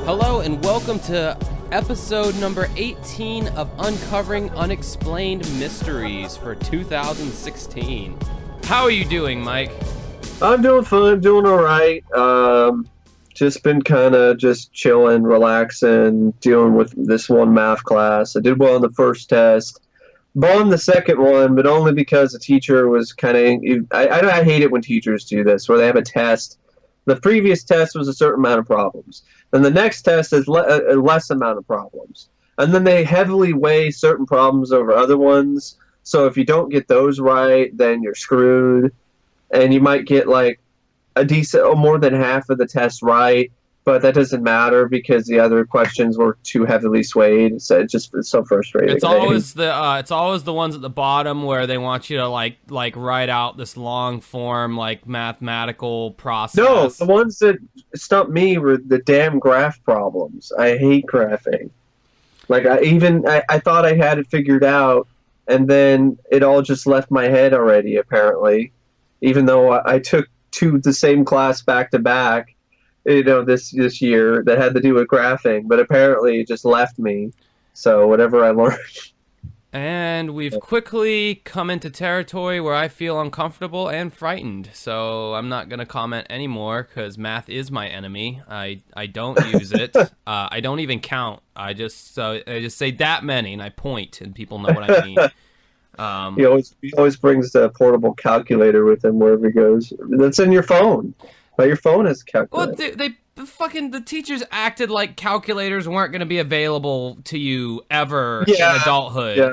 Hello and welcome to episode number 18 of Uncovering Unexplained Mysteries for 2016. How are you doing, Mike? I'm doing fine, doing all right. Just been kind of just chilling, relaxing, dealing with this one math class. I did well on the first test. Bombed the second one, but only because the teacher was kind of... I hate it when teachers do this, where they have a test. The previous test was a certain amount of problems. Then the next test is a less amount of problems. And then they heavily weigh certain problems over other ones. So if you don't get those right, then you're screwed. And you might get like a decent, or more than half of the test right, but that doesn't matter because the other questions were too heavily swayed. So it's so frustrating. It's always the ones at the bottom where they want you to like write out this long form like mathematical process. No, the ones that stumped me were the damn graph problems. I hate graphing. Like I thought I had it figured out, and then it all just left my head already. Apparently, even though I took the same class back to back, this year that had to do with graphing, but apparently it just left me. So whatever I learned. And we've quickly come into territory where I feel uncomfortable and frightened. So I'm not going to comment anymore because math is my enemy. I don't use it. I don't even count. I just say that many and I point and people know what I mean. He always brings the portable calculator with him wherever he goes. That's in your phone. But your phone is calculator. Well, the teachers acted like calculators weren't going to be available to you ever in adulthood. Yeah.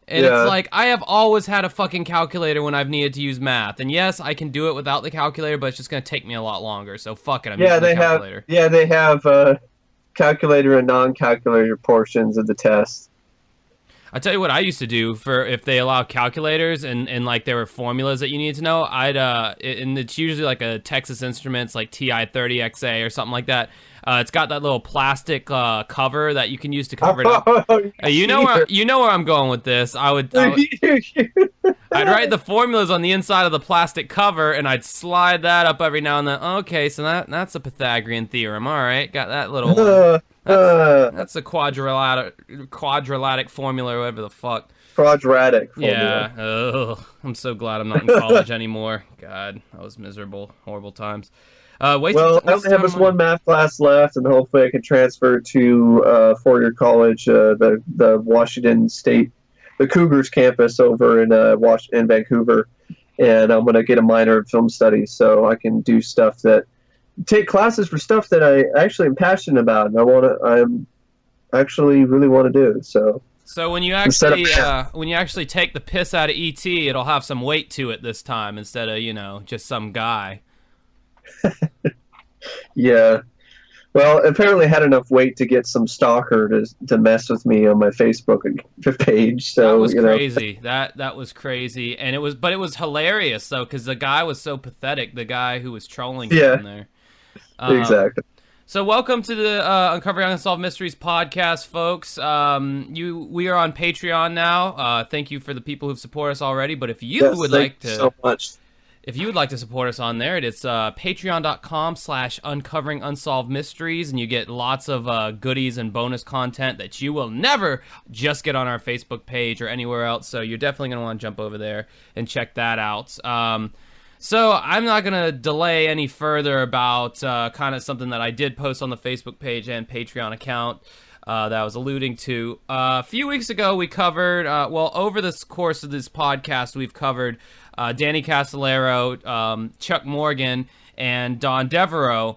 And it's like, I have always had a fucking calculator when I've needed to use math. And yes, I can do it without the calculator, but it's just going to take me a lot longer. So fuck it, I'm using the calculator. They have calculator and non-calculator portions of the test. I'll tell you what I used to do for if they allow calculators and like there were formulas that you need to know. And it's usually like a Texas Instruments like TI-30XA or something like that. It's got that little plastic cover that you can use to cover it up. You know where I'm going with this. I'd write the formulas on the inside of the plastic cover and I'd slide that up every now and then. Okay, so that's a Pythagorean theorem. All right, got that little one. That's a quadratic formula, whatever the fuck. Quadratic formula. Yeah. Ugh. I'm so glad I'm not in college anymore. God, that was miserable. Horrible times. I only have this one math class left, and hopefully I can transfer to four-year college, the Washington State, the Cougars campus over in Vancouver, and I'm going to get a minor in film studies so I can do take classes for stuff that I actually am passionate about, and I actually really want to do. So when you actually take the piss out of ET, it'll have some weight to it this time instead of just some guy. Yeah. Well, apparently I had enough weight to get some stalker to mess with me on my Facebook page. So that was crazy. That was crazy, and it was hilarious though because the guy was so pathetic. The guy who was trolling him there. Exactly. So welcome to the Uncovering Unsolved Mysteries podcast, folks. We are on Patreon now. Thank you for the people who've supported us already. But if you would like to, so much. If you would like to support us on there, it's patreon.com/uncovering unsolved mysteries, and you get lots of goodies and bonus content that you will never just get on our Facebook page or anywhere else. So you're definitely going to want to jump over there and check that out. So I'm not going to delay any further about kind of something that I did post on the Facebook page and Patreon account that I was alluding to. A few weeks ago, we covered, over this course of this podcast, we've covered Danny Castellero, Chuck Morgan, and Don Devereux,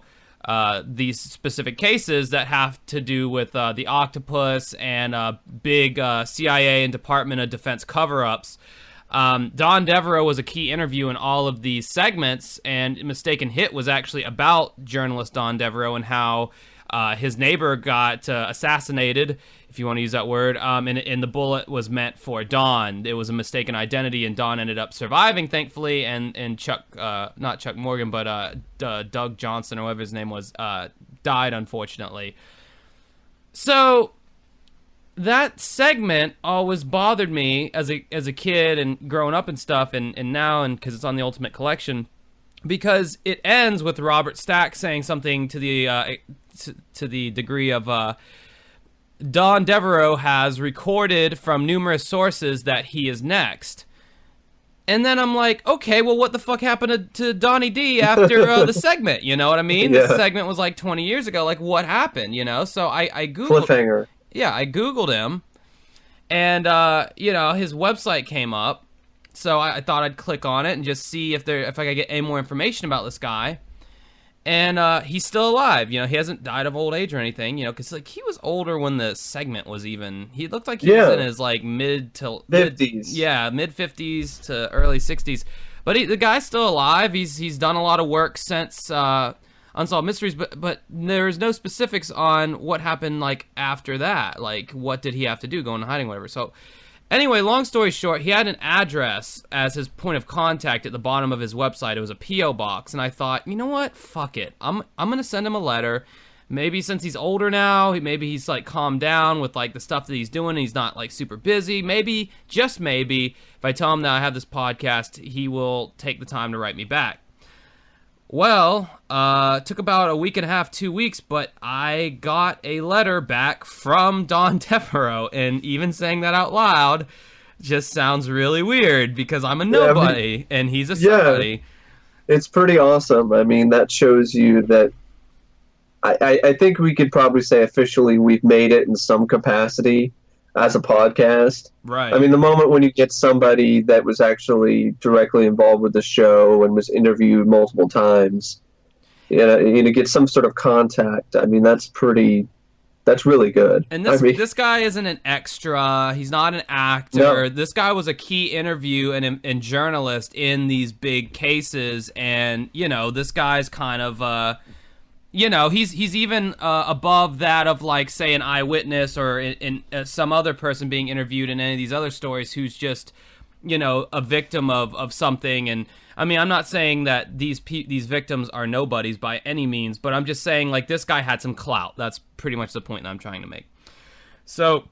these specific cases that have to do with the octopus and big CIA and Department of Defense cover-ups. Don Devereux was a key interview in all of these segments, and Mistaken Hit was actually about journalist Don Devereux and how his neighbor got assassinated, if you want to use that word, and the bullet was meant for Don. It was a mistaken identity, and Don ended up surviving, thankfully, and Chuck, not Chuck Morgan, but Doug Johnson, or whatever his name was, died, unfortunately. So that segment always bothered me as a kid and growing up and stuff, and now, and because it's on the Ultimate Collection, because it ends with Robert Stack saying something to the degree of Don Devereux has recorded from numerous sources that he is next. And then I'm like, okay, well, what the fuck happened to Donnie D after the segment? You know what I mean? Yeah. This segment was like 20 years ago. Like, what happened? You know? So I Googled... Cliffhanger. Yeah, I Googled him, and, his website came up, so I thought I'd click on it and just see if I could get any more information about this guy. And he's still alive. You know, he hasn't died of old age or anything, because, like, he was older when the segment was even... He looked like he was in his, like, mid 50s. Mid-50s to early 60s. But the guy's still alive. He's done a lot of work since... Unsolved Mysteries, but there's no specifics on what happened, like, after that. Like, what did he have to do, go into hiding, whatever. So, anyway, long story short, he had an address as his point of contact at the bottom of his website. It was a P.O. box, and I thought, you know what? Fuck it. I'm gonna send him a letter. Maybe since he's older now, maybe he's, like, calmed down with, like, the stuff that he's doing, and he's not, like, super busy. Maybe, just maybe, if I tell him that I have this podcast, he will take the time to write me back. Well, took about a week and a half, 2 weeks, but I got a letter back from Don Devereux, and even saying that out loud just sounds really weird because I'm a nobody and he's a somebody. It's pretty awesome. I mean, that shows you that I think we could probably say officially we've made it in some capacity as a podcast. Right. I mean, the moment when you get somebody that was actually directly involved with the show and was interviewed multiple times, get some sort of contact. I mean, that's really good. And this guy isn't an extra. He's not an actor. No. This guy was a key interview and journalist in these big cases. And, this guy's kind of... he's even above that of, like, say, an eyewitness or in some other person being interviewed in any of these other stories who's just, a victim of something. And, I mean, I'm not saying that these victims are nobodies by any means, but I'm just saying, like, this guy had some clout. That's pretty much the point that I'm trying to make. So,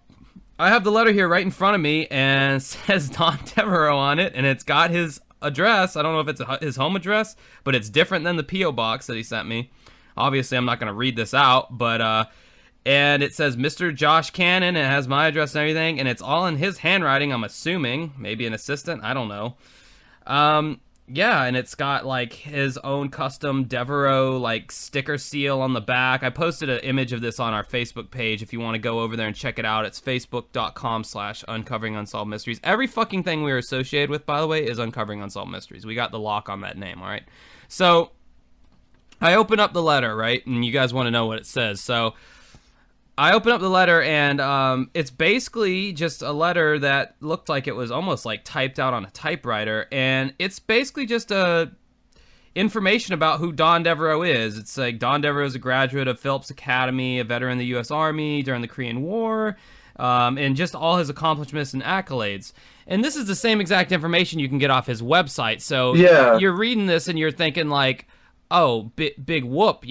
I have the letter here right in front of me, and it says Don Devereux on it, and it's got his address. I don't know if it's his home address, but it's different than the P.O. box that he sent me. Obviously, I'm not going to read this out, but, and it says Mr. Josh Cannon, and it has my address and everything, and it's all in his handwriting, I'm assuming. Maybe an assistant, I don't know. Yeah, and it's got, like, his own custom Devereux, like, sticker seal on the back. I posted an image of this on our Facebook page if you want to go over there and check it out. It's facebook.com/uncovering unsolved mysteries. Every fucking thing we are associated with, by the way, is Uncovering Unsolved Mysteries. We got the lock on that name, all right? So... I open up the letter, right? And you guys want to know what it says. So I open up the letter, and it's basically just a letter that looked like it was almost like typed out on a typewriter. And it's basically just information about who Don Devereux is. It's like Don Devereux is a graduate of Phillips Academy, a veteran of the U.S. Army during the Korean War, and just all his accomplishments and accolades. And this is the same exact information you can get off his website. So you're reading this, and you're thinking, like, oh, big whoop,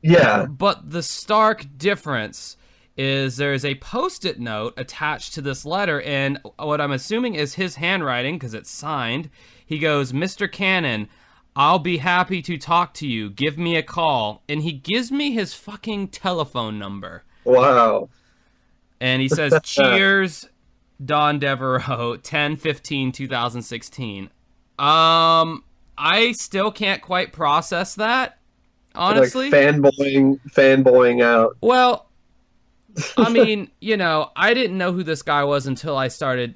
Yeah. But the stark difference is there's a Post-it note attached to this letter, and what I'm assuming is his handwriting, because it's signed. He goes, Mr. Cannon, I'll be happy to talk to you. Give me a call. And he gives me his fucking telephone number. Wow. And he says, cheers, Don Devereux, 10/15/2016. I still can't quite process that, honestly. Like fanboying out. Well, I mean, I didn't know who this guy was until I started,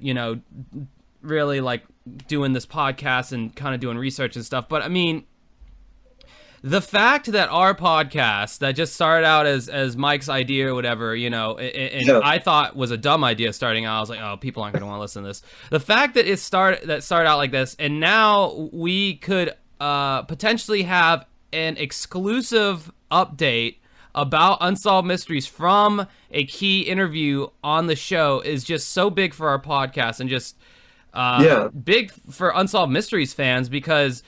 really, like, doing this podcast and kind of doing research and stuff. But, I mean, the fact that our podcast that just started out as Mike's idea or whatever, I thought was a dumb idea starting out. I was like, oh, people aren't going to want to listen to this. The fact that it started out like this, and now we could potentially have an exclusive update about Unsolved Mysteries from a key interview on the show is just so big for our podcast and just big for Unsolved Mysteries fans because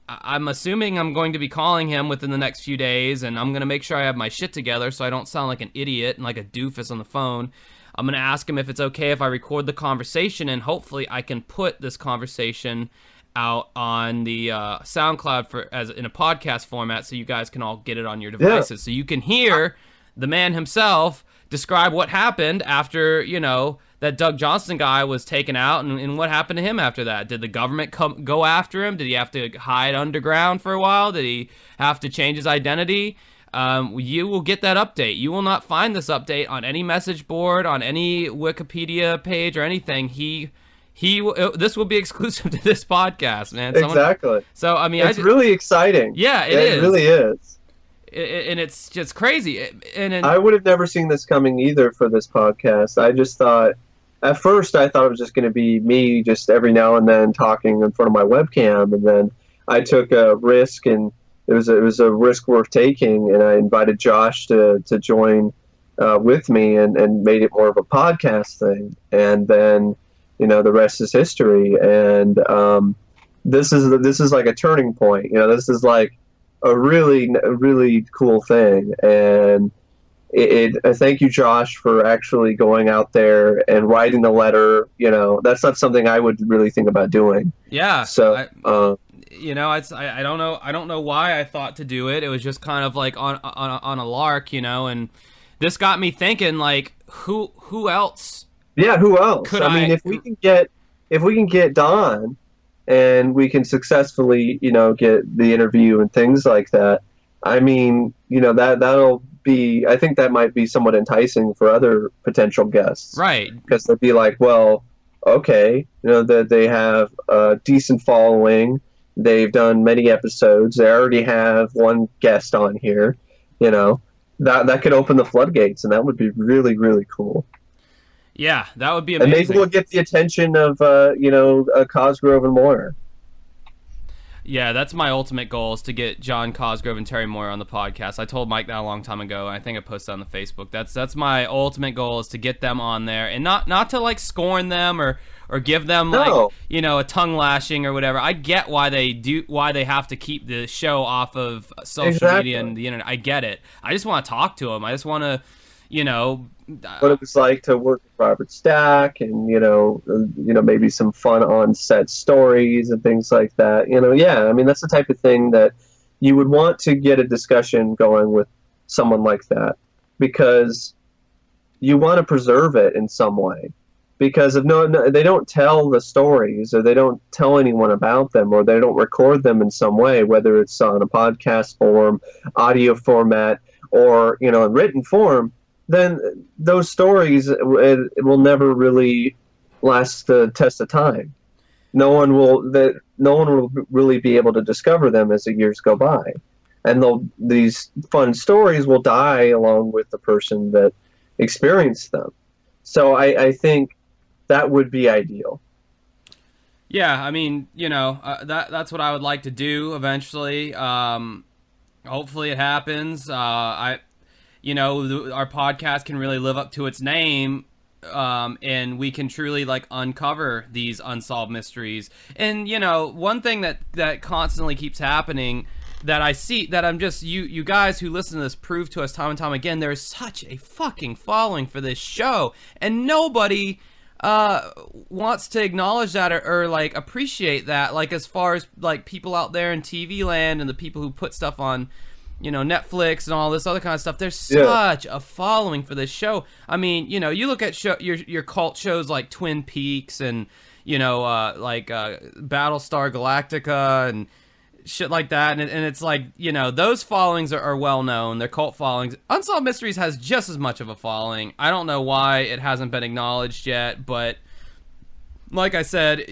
I'm assuming I'm going to be calling him within the next few days, and I'm going to make sure I have my shit together so I don't sound like an idiot and like a doofus on the phone. I'm going to ask him if it's okay if I record the conversation, and hopefully I can put this conversation out on the SoundCloud as in a podcast format so you guys can all get it on your devices. So you can hear the man himself describe what happened after, that Doug Johnston guy was taken out, and what happened to him after that. Did the government go after him? Did he have to hide underground for a while? Did he have to change his identity? You will get that update. You will not find this update on any message board, on any Wikipedia page or anything. This will be exclusive to this podcast, man. Exactly. So, I mean, it's really exciting. Yeah, it is. It really is. And it's just crazy. And I would have never seen this coming either for this podcast. I just thought, at first, I thought it was just going to be me just every now and then talking in front of my webcam, and then I took a risk, and it was a risk worth taking, and I invited Josh to join with me, and made it more of a podcast thing, and then the rest is history. And this is like a turning point. This is like a really cool thing, and thank you, Josh, for actually going out there and writing the letter. That's not something I would really think about doing. Yeah. So, I don't know. I don't know why I thought to do it. It was just kind of like on a lark, and this got me thinking, like, who else? Yeah, who else? I mean, if we can get Don, and we can successfully, get the interview and things like that. I mean, that'll be. I think that might be somewhat enticing for other potential guests, right? Because they'd be like, well, okay, that they have a decent following. They've done many episodes. They already have one guest on here. That could open the floodgates, and that would be really, really cool. Yeah, that would be amazing. And maybe we'll get the attention of, Cosgrove and Moyer. Yeah, that's my ultimate goal, is to get John Cosgrove and Terry Moyer on the podcast. I told Mike that a long time ago, and I think I posted on the Facebook. That's my ultimate goal, is to get them on there, and not to like scorn them or give them a tongue lashing or whatever. I get why they have to keep the show off of social media and the internet. I get it. I just want to talk to them. I just want to, what it was like to work with Robert Stack, and maybe some fun on-set stories and things like that. I mean, that's the type of thing that you would want to get a discussion going with someone like that, because you want to preserve it in some way. Because if they don't tell the stories, or they don't tell anyone about them, or they don't record them in some way, whether it's on a podcast form, audio format, or in written form, then those stories, it will never really last the test of time. No one will really be able to discover them as the years go by, and these fun stories will die along with the person that experienced them. So I think that would be ideal. Yeah, I mean, that's what I would like to do eventually. Hopefully it happens. Our podcast can really live up to its name, and we can truly uncover these unsolved mysteries. And one thing that constantly keeps happening, that I see, that I'm just, you guys who listen to this prove to us time and time again, there is such a fucking following for this show, and nobody wants to acknowledge that or appreciate that, as far as people out there in TV land and the people who put stuff on Netflix and all this other kind of stuff. There's such a following for this show. I mean, you look at your cult shows like Twin Peaks and Battlestar Galactica and shit like that, and it's those followings are well known. They're cult followings. Unsolved Mysteries has just as much of a following. I don't know why it hasn't been acknowledged yet, but like I said,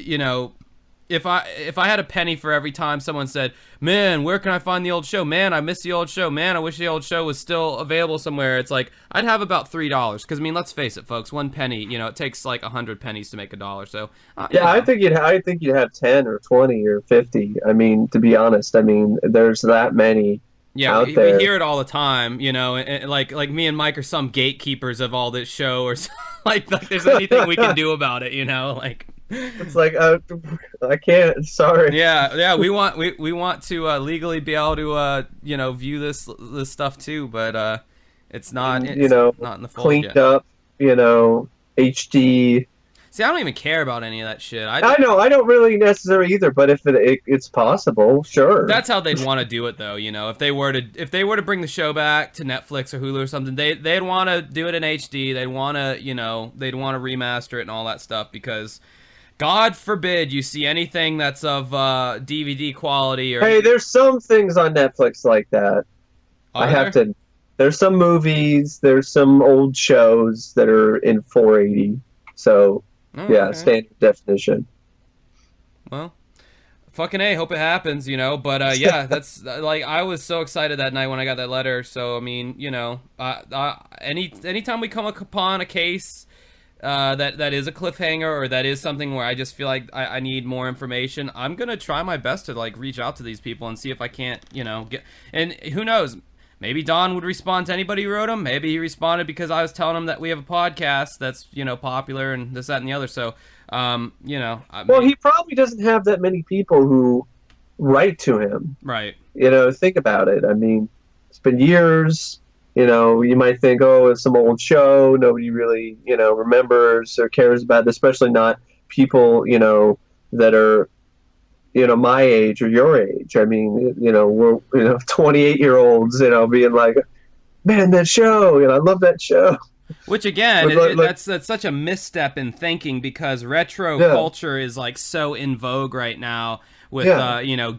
if I had a penny for every time someone said, man, where can I find the old show? Man, I miss the old show. Man, I wish the old show was still available somewhere. It's like, I'd have about $3. Because, I mean, let's face it, folks. 1 penny, it takes 100 pennies to make $1. So, I think you'd have 10 or 20 or 50. I mean, to be honest, there's that many. Yeah, we hear it all the time, and like me and Mike are some gatekeepers of all this show, or like there's anything we can do about it, It's like I can't. Sorry. Yeah. We want to legally be able to view this stuff too, but it's not You know, not in the fold cleaned yet. up. HD. See, I don't even care about any of that shit. I know. I don't really necessarily either, but if it's possible, sure. That's how they'd want to do it, though. If they were to bring the show back to Netflix or Hulu or something, they'd want to do it in HD. They'd want to remaster it and all that stuff, because God forbid you see anything that's of DVD quality or. Hey, there's some things on Netflix like that. I have to. There's some movies. There's some old shows that are in 480. So yeah, Okay. standard definition. Well, fucking A, hope it happens, But yeah, that's like, I was so excited that night when I got that letter. So I mean, anytime we come upon a case that is a cliffhanger, or that is something where I just feel like I need more information, I'm gonna try my best to like reach out to these people and see if I can't, get. And who knows? Maybe Don would respond to anybody who wrote him. Maybe he responded because I was telling him that we have a podcast that's, popular and this, that, and the other. So, Well, he probably doesn't have that many people who write to him. right. Think about it. I mean, it's been years. You might think, oh, it's some old show. Nobody really, remembers or cares about it, especially not people, that are, my age or your age. I mean, we're, 28-year-olds, being like, man, that show, I love that show. Which again, that's such a misstep in thinking, because retro culture is like so in vogue right now with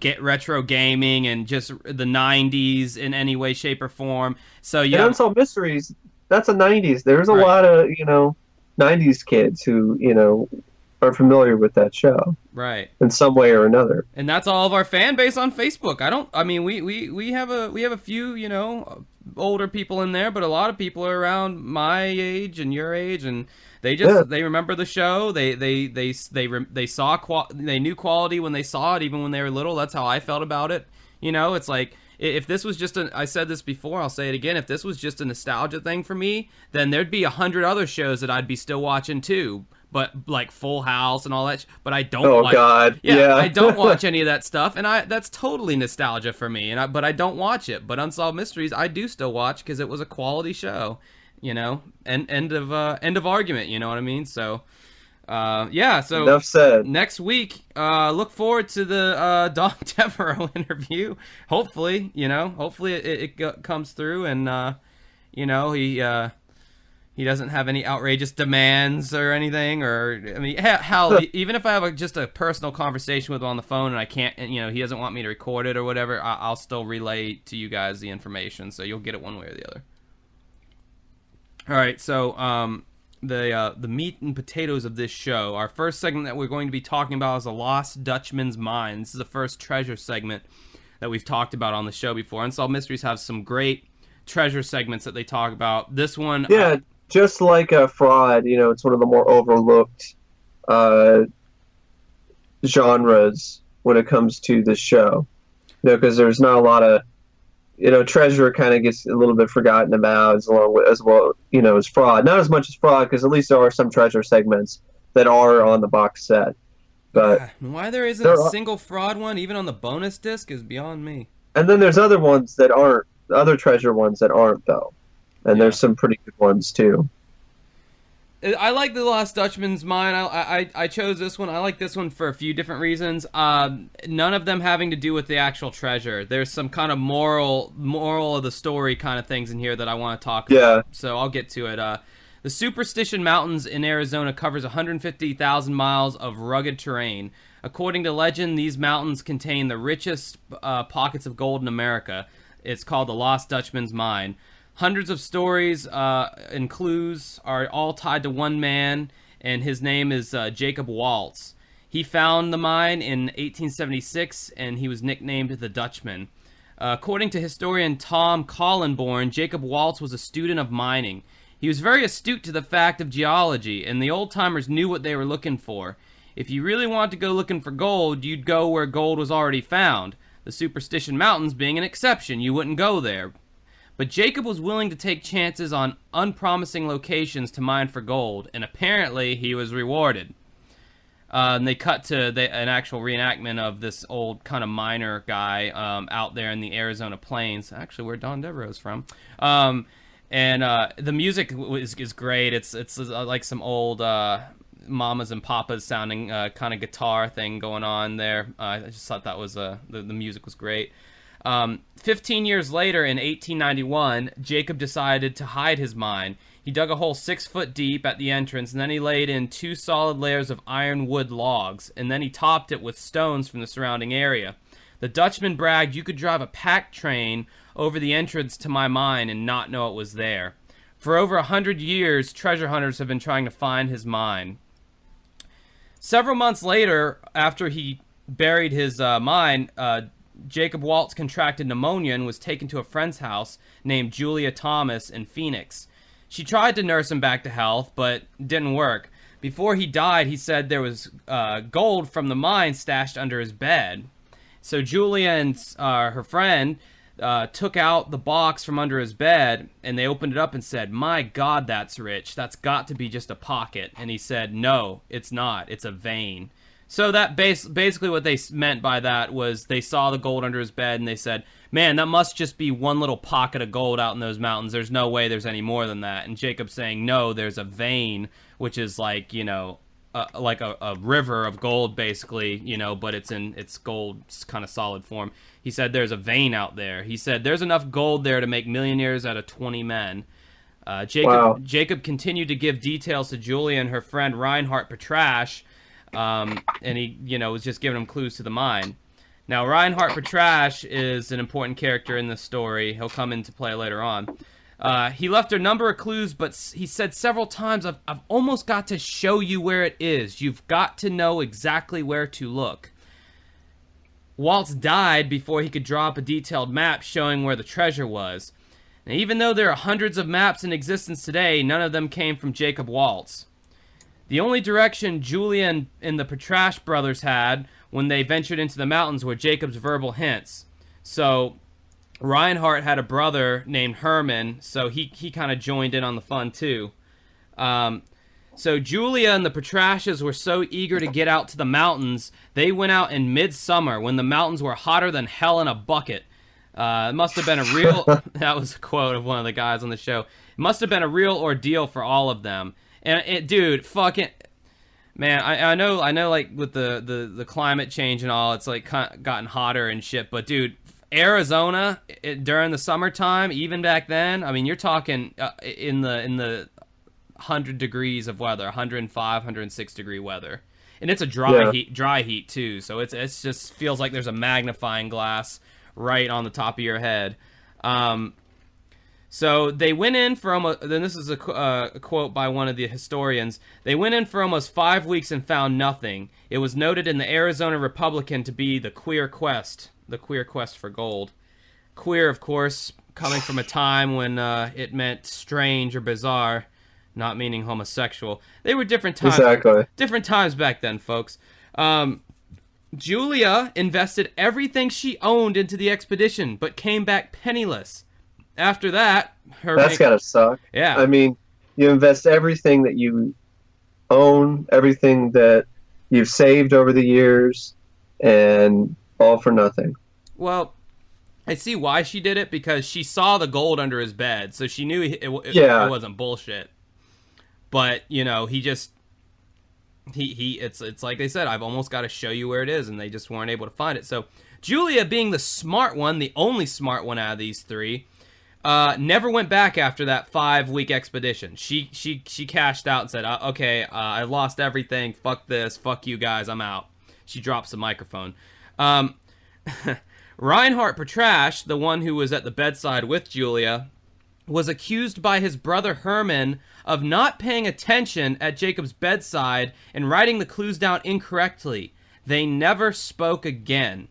get retro gaming and just the 90s in any way, shape, or form. So And Unsolved Mysteries, that's a 90s. There's a lot of 90s kids who are familiar with that show, right, in some way or another. and that's all of our fan base on Facebook. We have a few older people in there, but a lot of people are around my age and your age, and they remember the show. They saw they knew quality when they saw it, even when they were little. That's how I felt about it. It's like, if this was just I said this before, I'll say it again. If this was just a nostalgia thing for me, then there'd be 100 other shows that I'd be still watching too. But like Full House and all that. But I don't. Oh God, yeah. I don't watch any of that stuff, and that's totally nostalgia for me. But I don't watch it. But Unsolved Mysteries, I do still watch, because it was a quality show. And end of argument. You know what I mean? So. Yeah, so Enough said. Next week, look forward to the Don Devereux interview. Hopefully, it comes through, and he doesn't have any outrageous demands or anything. Or I mean, hell, even if I have just a personal conversation with him on the phone and I can't, and he doesn't want me to record it or whatever, I'll still relay to you guys the information, so you'll get it one way or the other. All right, so the meat and potatoes of this show. Our first segment that we're going to be talking about is The Lost Dutchman's Mine. This is the first treasure segment that we've talked about on the show before. Unsolved Mysteries have some great treasure segments that they talk about. This one... Yeah, just like a fraud, it's one of the more overlooked genres when it comes to this show. Because there's not a lot of... treasure kind of gets a little bit forgotten about as well as fraud. Not as much as fraud, because at least there are some treasure segments that are on the box set. But why there isn't a single fraud one, even on the bonus disc, is beyond me. And then there's other ones that aren't, other treasure ones that aren't, though. And there's some pretty good ones, too. I like The Lost Dutchman's Mine. I chose this one. I like this one for a few different reasons. None of them having to do with the actual treasure. There's some kind of moral of the story kind of things in here that I want to talk about. So I'll get to it. The Superstition Mountains in Arizona covers 150,000 miles of rugged terrain. According to legend, these mountains contain the richest pockets of gold in America. It's called The Lost Dutchman's Mine. Hundreds of stories and clues are all tied to one man, and his name is Jacob Waltz. He found the mine in 1876, and he was nicknamed the Dutchman. According to historian Tom Collenborn, Jacob Waltz was a student of mining. He was very astute to the fact of geology, and the old-timers knew what they were looking for. If you really wanted to go looking for gold, you'd go where gold was already found. The Superstition Mountains being an exception, you wouldn't go there. But Jacob was willing to take chances on unpromising locations to mine for gold, and apparently he was rewarded. And they cut to an actual reenactment of this old kind of miner guy out there in the Arizona plains, actually where Don Devereux is from. And the music is great. It's like some old mamas and papas sounding kind of guitar thing going on there. I just thought that was the music was great. 15 years later, in 1891, Jacob decided to hide his mine. He dug a hole 6 foot deep at the entrance, and then he laid in 2 solid layers of ironwood logs, and then he topped it with stones from the surrounding area. The Dutchman bragged you could drive a pack train over the entrance to my mine and not know it was there. For over 100 years, treasure hunters have been trying to find his mine. Several months later, after he buried his mine, Jacob Waltz contracted pneumonia and was taken to a friend's house named Julia Thomas in Phoenix. She tried to nurse him back to health, but didn't work. Before he died, he said there was gold from the mine stashed under his bed. So Julia and her friend took out the box from under his bed, and they opened it up and said, "My God, that's rich. That's got to be just a pocket." And he said, "No, it's not. It's a vein." So that basically what they meant by that was they saw the gold under his bed, and they said, "Man, that must just be one little pocket of gold out in those mountains. There's no way there's any more than that." And Jacob's saying, "No, there's a vein," which is like, like a river of gold, basically, but it's gold, kind of solid form. He said, "There's a vein out there." He said, "There's enough gold there to make millionaires out of 20 men." Jacob continued to give details to Julia and her friend Reinhard Petrasch, and he, was just giving them clues to the mine. Now, Reinhard Petrasch is an important character in this story. He'll come into play later on. He left a number of clues, but he said several times, I've almost got to show you where it is. You've got to know exactly where to look. Waltz died before he could draw up a detailed map showing where the treasure was. Now, even though there are hundreds of maps in existence today, none of them came from Jacob Waltz. The only direction Julia and the Petrasch brothers had when they ventured into the mountains were Jacob's verbal hints. So Reinhardt had a brother named Herman, so he kind of joined in on the fun too. So Julia and the Petrasches were so eager to get out to the mountains, they went out in midsummer when the mountains were hotter than hell in a bucket. It must have been a real... that was a quote of one of the guys on the show. It must have been a real ordeal for all of them. And dude, fucking... Man, I know, like, with the climate change and all, it's, like, gotten hotter and shit, but, dude, Arizona, during the summertime, even back then, I mean, you're talking in the 100 degrees of weather, 105, 106 degree weather. And it's a dry heat, too, so it's just feels like there's a magnifying glass right on the top of your head. So they went in for almost, then this is a quote by one of the historians, they went in for almost 5 weeks and found nothing. It was noted in the Arizona Republican to be the queer quest for gold. Queer, of course, coming from a time when it meant strange or bizarre, not meaning homosexual. They were different times. Exactly. Different times back then, folks. Julia invested everything she owned into the expedition, but came back penniless. After that, that's gotta suck. Yeah. I mean, you invest everything that you own, everything that you've saved over the years, and all for nothing. Well, I see why she did it, because she saw the gold under his bed, so she knew it wasn't bullshit. But, it's like they said, I've almost got to show you where it is, and they just weren't able to find it. So Julia, being the smart one, the only smart one out of these three, never went back after that 5-week expedition. She cashed out and said, okay, I lost everything. Fuck this. Fuck you guys. I'm out. She drops the microphone. Reinhard Petrasch, the one who was at the bedside with Julia, was accused by his brother Herman of not paying attention at Jacob's bedside and writing the clues down incorrectly. They never spoke again.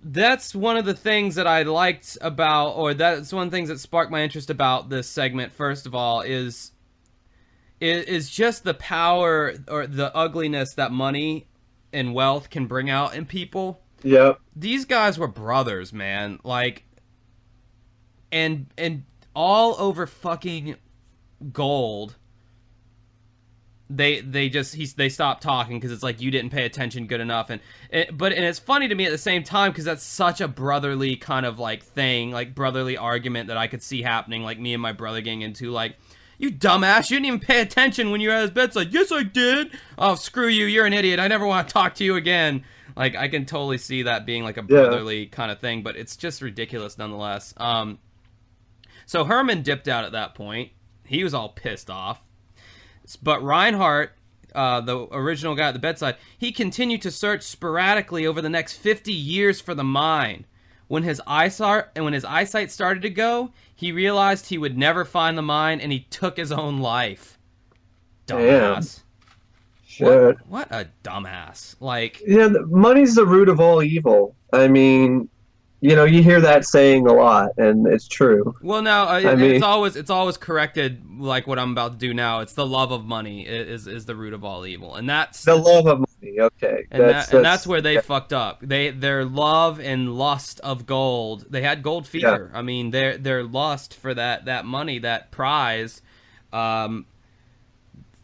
That's one of the things that I liked about, or that's one of the things that sparked my interest about this segment, first of all, is just the power or the ugliness that money and wealth can bring out in people. Yep. These guys were brothers, man. Like, and all over fucking gold. they stop talking because it's like you didn't pay attention good enough, and it's funny to me at the same time because that's such a brotherly kind of like thing, like brotherly argument that I could see happening, like me and my brother getting into, like, you dumbass, you didn't even pay attention when you were at his bedside. Yes, I did. Oh, screw you, you're an idiot. I never want to talk to you again. Like, I can totally see that being like a brotherly kind of thing, but it's just ridiculous nonetheless. So Herman dipped out at that point. He was all pissed off. But Reinhardt, the original guy at the bedside, he continued to search sporadically over the next 50 years for the mine. When his eyesight started to go, he realized he would never find the mine, and he took his own life. Dumbass. What a dumbass. Like, yeah, money's the root of all evil. I mean, you know, you hear that saying a lot, and it's true. Well, no, it's always corrected, like what I'm about to do now. It's the love of money is the root of all evil, and that's the love of money. Okay, and that's where they fucked up. Their love and lust of gold. They had gold fever. Yeah. I mean, their lust for that money, that prize.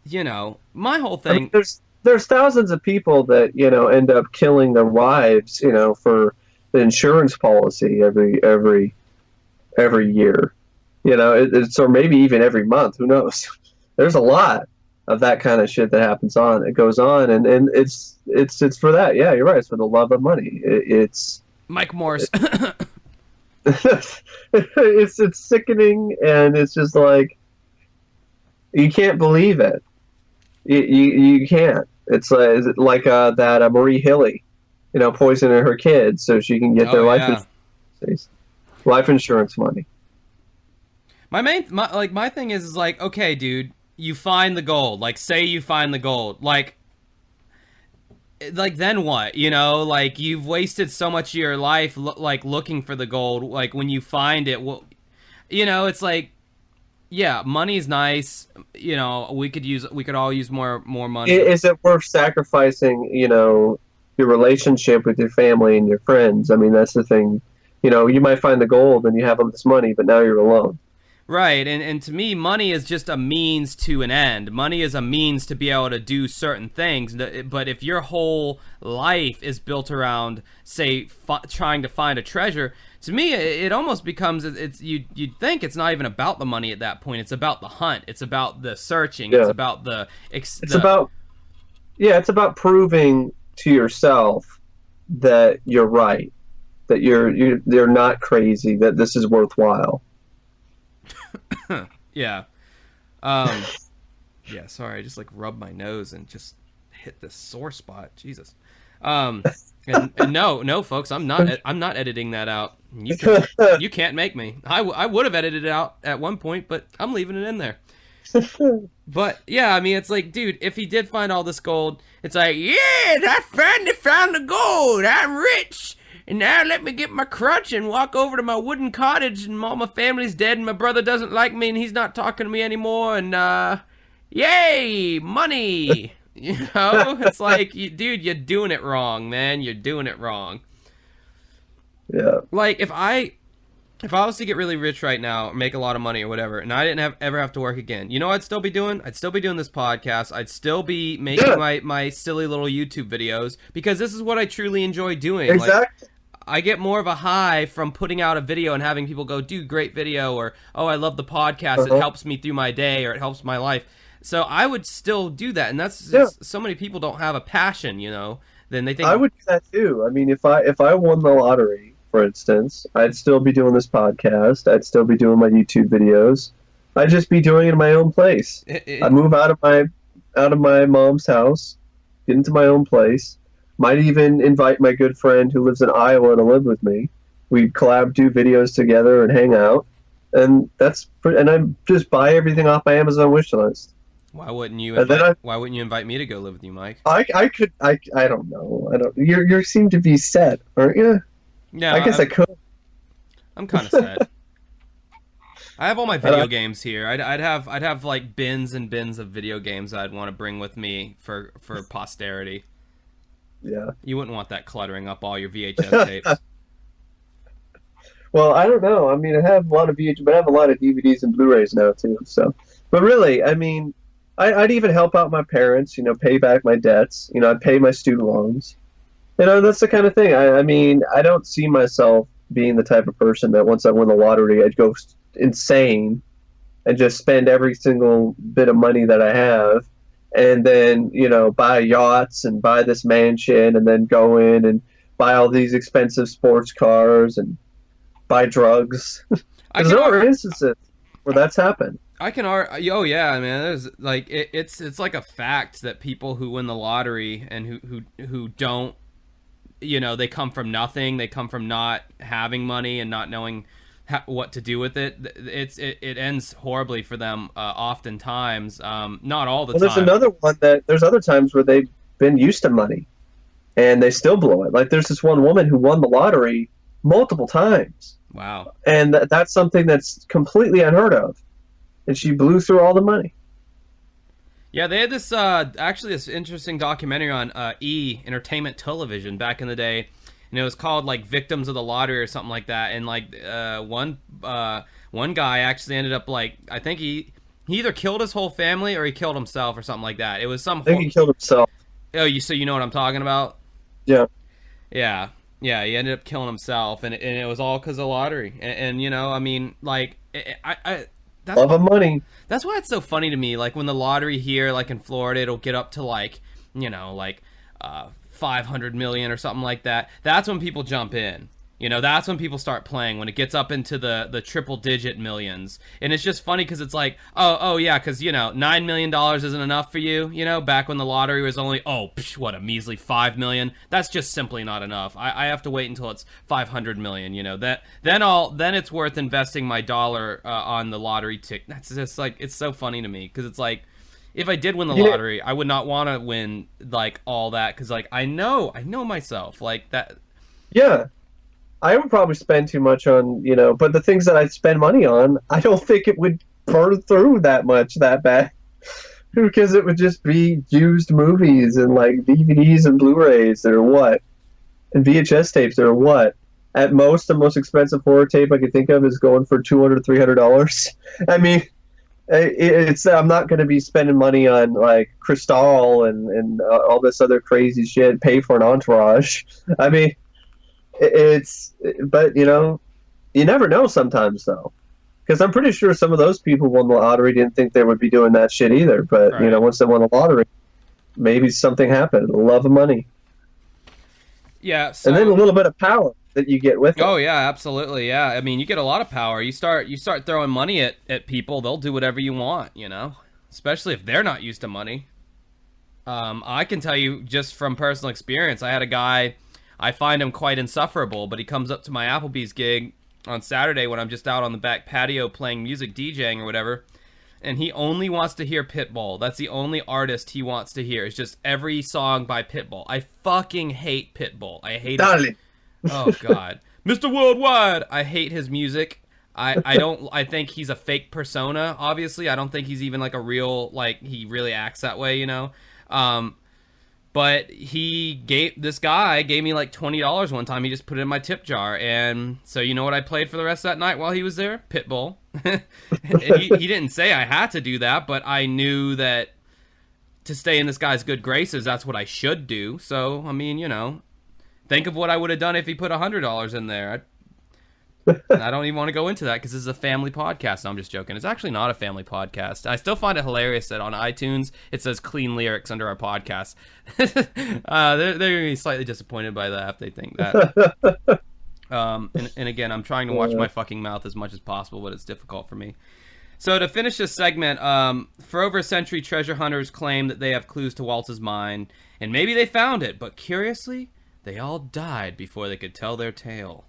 You know, my whole thing. I mean, there's thousands of people that, you know, end up killing their wives, you know, for the insurance policy every year, you know, it's, or maybe even every month, who knows. There's a lot of that kind of shit that goes on, and it's for that. Yeah, you're right. It's for the love of money. It's Mike Morris. It's sickening, and it's just like, you can't believe it. You can't. It's like that Marie Hilly, you know, poisoning her kids so she can get their life insurance money. My thing is like, okay, dude, you find the gold. Like, say you find the gold. Like then what? You know, like, you've wasted so much of your life like looking for the gold. Like, when you find it, well, you know, it's like, yeah, money's nice. You know, we could all use more money. Is it worth sacrificing, you know, your relationship with your family and your friends? I mean, that's the thing. You know, you might find the gold and you have all this money, but now you're alone. Right, and to me, money is just a means to an end. Money is a means to be able to do certain things. But if your whole life is built around, say, trying to find a treasure, to me, it almost becomes, you'd think it's not even about the money at that point. It's about the hunt. It's about the searching. Yeah. It's about it's about proving to yourself that you're right, that you're not crazy, that this is worthwhile. Yeah. Yeah, sorry, I just like rubbed my nose and just hit this sore spot. Jesus. And no, folks, I'm not editing that out. You can't make me. I would have edited it out at one point, but I'm leaving it in there. But yeah, I mean, it's like, dude, if he did find all this gold, it's like, yeah, I finally found the gold. I'm rich. And now let me get my crutch and walk over to my wooden cottage, and all my family's dead, and my brother doesn't like me, and he's not talking to me anymore, and, yay, money! You know? It's like, dude, you're doing it wrong, man. You're doing it wrong. Yeah. Like, if I was to get really rich right now, or make a lot of money or whatever, and I didn't ever have to work again, you know what I'd still be doing? I'd still be doing this podcast. I'd still be making my silly little YouTube videos, because this is what I truly enjoy doing. Exactly. Like, I get more of a high from putting out a video and having people go, dude, great video, or, oh, I love the podcast, It helps me through my day, or it helps my life. So I would still do that, and that's so many people don't have a passion, you know, then they think... I would do that too. I mean, if I won the lottery, for instance, I'd still be doing this podcast, I'd still be doing my YouTube videos, I'd just be doing it in my own place. I'd move out of my mom's house, get into my own place. Might even invite my good friend who lives in Iowa to live with me. We'd collab, do videos together, and hang out. And I just buy everything off my Amazon wish list. Why wouldn't you invite me to go live with you, Mike? I don't know. You seem to be set, aren't you? Yeah. I guess I could. I'm kind of set. I have all my video games here. I'd have like bins and bins of video games I'd want to bring with me for posterity. Yeah. You wouldn't want that cluttering up all your VHS tapes. Well, I don't know. I mean, I have a lot of VHS, but I have a lot of DVDs and Blu-rays now too. So, but really, I mean, I'd even help out my parents, pay back my debts. I'd pay my student loans. That's the kind of thing. I mean, I don't see myself being the type of person that once I win the lottery, I'd go insane and just spend every single bit of money that I have, and then buy yachts and buy this mansion, and then go in and buy all these expensive sports cars and buy drugs. Because there are instances where that's happened. I can oh yeah, man. There's like it's like a fact that people who win the lottery and who don't, they come from nothing. They come from not having money and not knowing what to do with it. It ends horribly for them oftentimes. Not all the time. There's another one that there's other times where they've been used to money and they still blow it. Like there's this one woman who won the lottery multiple times. Wow. And that's something that's completely unheard of. And she blew through all the money. Yeah, they had this actually this interesting documentary on Entertainment Television back in the day, and it was called like Victims of the Lottery or something like that. And like one guy actually ended up like, I think he either killed his whole family or he killed himself or something like that. It was some. I think he killed himself. Oh, you know what I'm talking about? Yeah. Yeah. Yeah, he ended up killing himself, and it was all because of lottery. And I mean, like, that's love of money. That's why it's so funny to me. Like when the lottery here, like in Florida, it'll get up to like 500 million or something like that. That's when people jump in. That's when people start playing, when it gets up into the triple digit millions. And it's just funny because it's like, oh yeah, because $9 million isn't enough for you. Back when the lottery was only what, a measly 5 million. That's just simply not enough. I have to wait until it's 500 million. Then it's worth investing my dollar on the lottery ticket. That's just like, it's so funny to me because it's like, if I did win the lottery, I would not want to win like all that because like I know myself like that. Yeah. I would probably spend too much on, but the things that I spend money on, I don't think it would burn through that much that bad. Because it would just be used movies and like DVDs and Blu-rays or what? And VHS tapes or what? At most, the most expensive horror tape I could think of is going for $200 to $300. I mean, I'm not going to be spending money on like Cristal and all this other crazy shit, pay for an entourage. I mean, but you never know sometimes though, because I'm pretty sure some of those people who won the lottery didn't think they would be doing that shit either. But right. Once they won the lottery, maybe something happened. The love of money. Yeah, so, and then a little bit of power that you get with it. Oh yeah, absolutely. Yeah, I mean, you get a lot of power. You start throwing money at people, they'll do whatever you want. Especially if they're not used to money. I can tell you just from personal experience. I had a guy. I find him quite insufferable, but he comes up to my Applebee's gig on Saturday when I'm just out on the back patio playing music, DJing or whatever, and he only wants to hear Pitbull. That's the only artist he wants to hear. It's just every song by Pitbull. I fucking hate Pitbull. I hate it. Oh, God. Mr. Worldwide! I hate his music. I think he's a fake persona, obviously. I don't think he's even like a real, like, he really acts that way, But this guy gave me like $20 one time. He just put it in my tip jar. And so you know what I played for the rest of that night while he was there? Pitbull. he didn't say I had to do that, but I knew that to stay in this guy's good graces, that's what I should do. So, I mean, think of what I would have done if he put $100 in there. I don't even want to go into that because this is a family podcast. No, I'm just joking. It's actually not a family podcast. I still find it hilarious that on iTunes it says clean lyrics under our podcast. They're going to be slightly disappointed by that if they think that. And again, I'm trying to watch my fucking mouth as much as possible, but it's difficult for me. So to finish this segment, for over a century, treasure hunters claim that they have clues to Walt's mind, and maybe they found it, but curiously, they all died before they could tell their tale.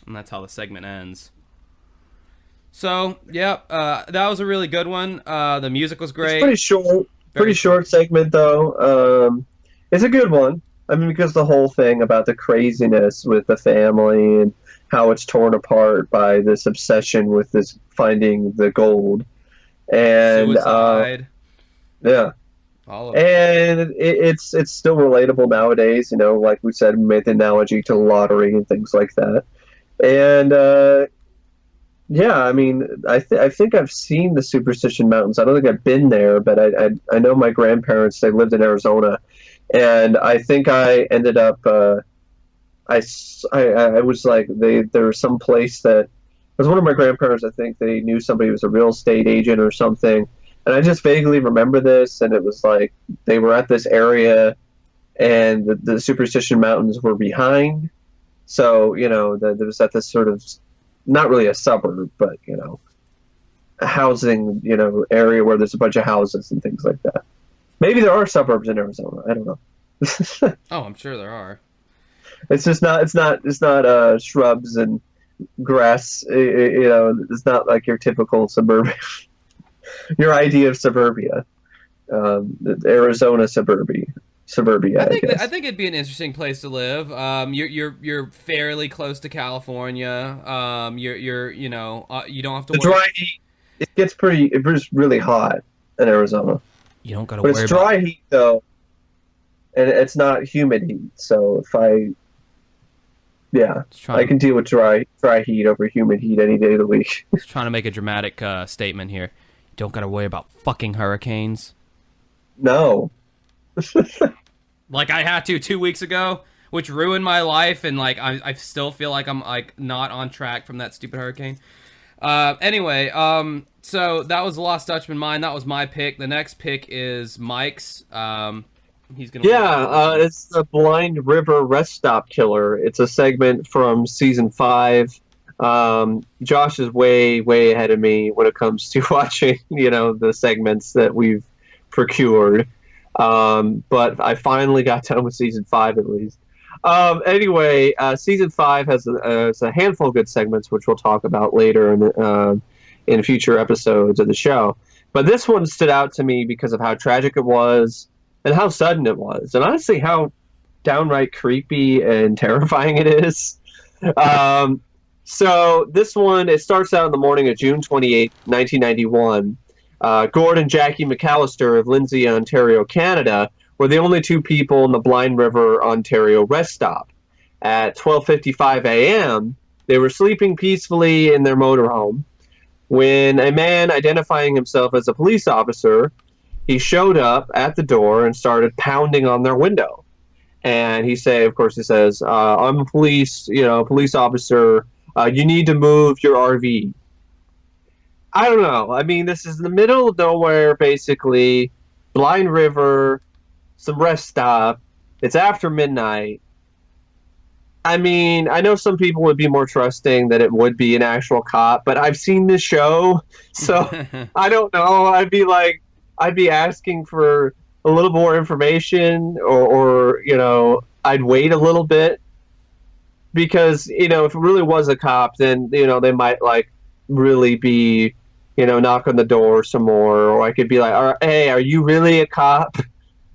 And that's how the segment ends. So, yeah, that was a really good one. The music was great. It's pretty short segment, though. It's a good one. I mean, because the whole thing about the craziness with the family and how it's torn apart by this obsession with this finding the gold. And suicide. Yeah. All of it. And it's still relatable nowadays, like we said, we made the analogy to lottery and things like that. And, Yeah, I mean, I think I've seen the Superstition Mountains. I don't think I've been there, but I know my grandparents. They lived in Arizona, and I think I ended up. I was like there was some place that was one of my grandparents. I think they knew somebody who was a real estate agent or something, and I just vaguely remember this. And it was like they were at this area, and the Superstition Mountains were behind. So there was at this sort of not really a suburb, but a housing area where there's a bunch of houses and things like that. Maybe there are suburbs in Arizona. I don't know. Oh, I'm sure there are. It's just not. It's not shrubs and grass. It's not like your typical suburbia. Your idea of suburbia, the Arizona suburbia. I think it'd be an interesting place to live. You're fairly close to California. You don't have to The worry. dry heat. It gets really hot in Arizona, You don't got to but worry it's about. dry heat though, and it's not humid heat. So yeah, I can deal with dry heat over humid heat any day of the week. Just trying to make a dramatic statement here. You don't got to worry about fucking hurricanes. No. Like I had to 2 weeks ago, which ruined my life, and like I still feel like I'm like not on track from that stupid hurricane. Anyway, so that was the Lost Dutchman mine. That was my pick. The next pick is Mike's. He's gonna. Yeah, it's the Blind River Rest Stop Killer. It's a segment from season 5. Josh is way ahead of me when it comes to watching, the segments that we've procured. But I finally got done with season 5 at least. Anyway, season 5 has a handful of good segments, which we'll talk about later in future episodes of the show. But this one stood out to me because of how tragic it was and how sudden it was, and honestly how downright creepy and terrifying it is. So this one, it starts out in the morning of June 28th, 1991. Gord and Jackie McAllister of Lindsay, Ontario, Canada, were the only two people in the Blind River, Ontario rest stop. At 12:55 a.m., they were sleeping peacefully in their motorhome when a man identifying himself as a police officer, he showed up at the door and started pounding on their window. And he says, I'm a police officer. You need to move your RV. I don't know. I mean, this is in the middle of nowhere, basically. Blind River, some rest stop. It's after midnight. I mean, I know some people would be more trusting that it would be an actual cop, but I've seen this show, so I don't know. I'd be asking for a little more information, or I'd wait a little bit, because if it really was a cop, then they might really be knock on the door some more, or I could be like, hey, are you really a cop?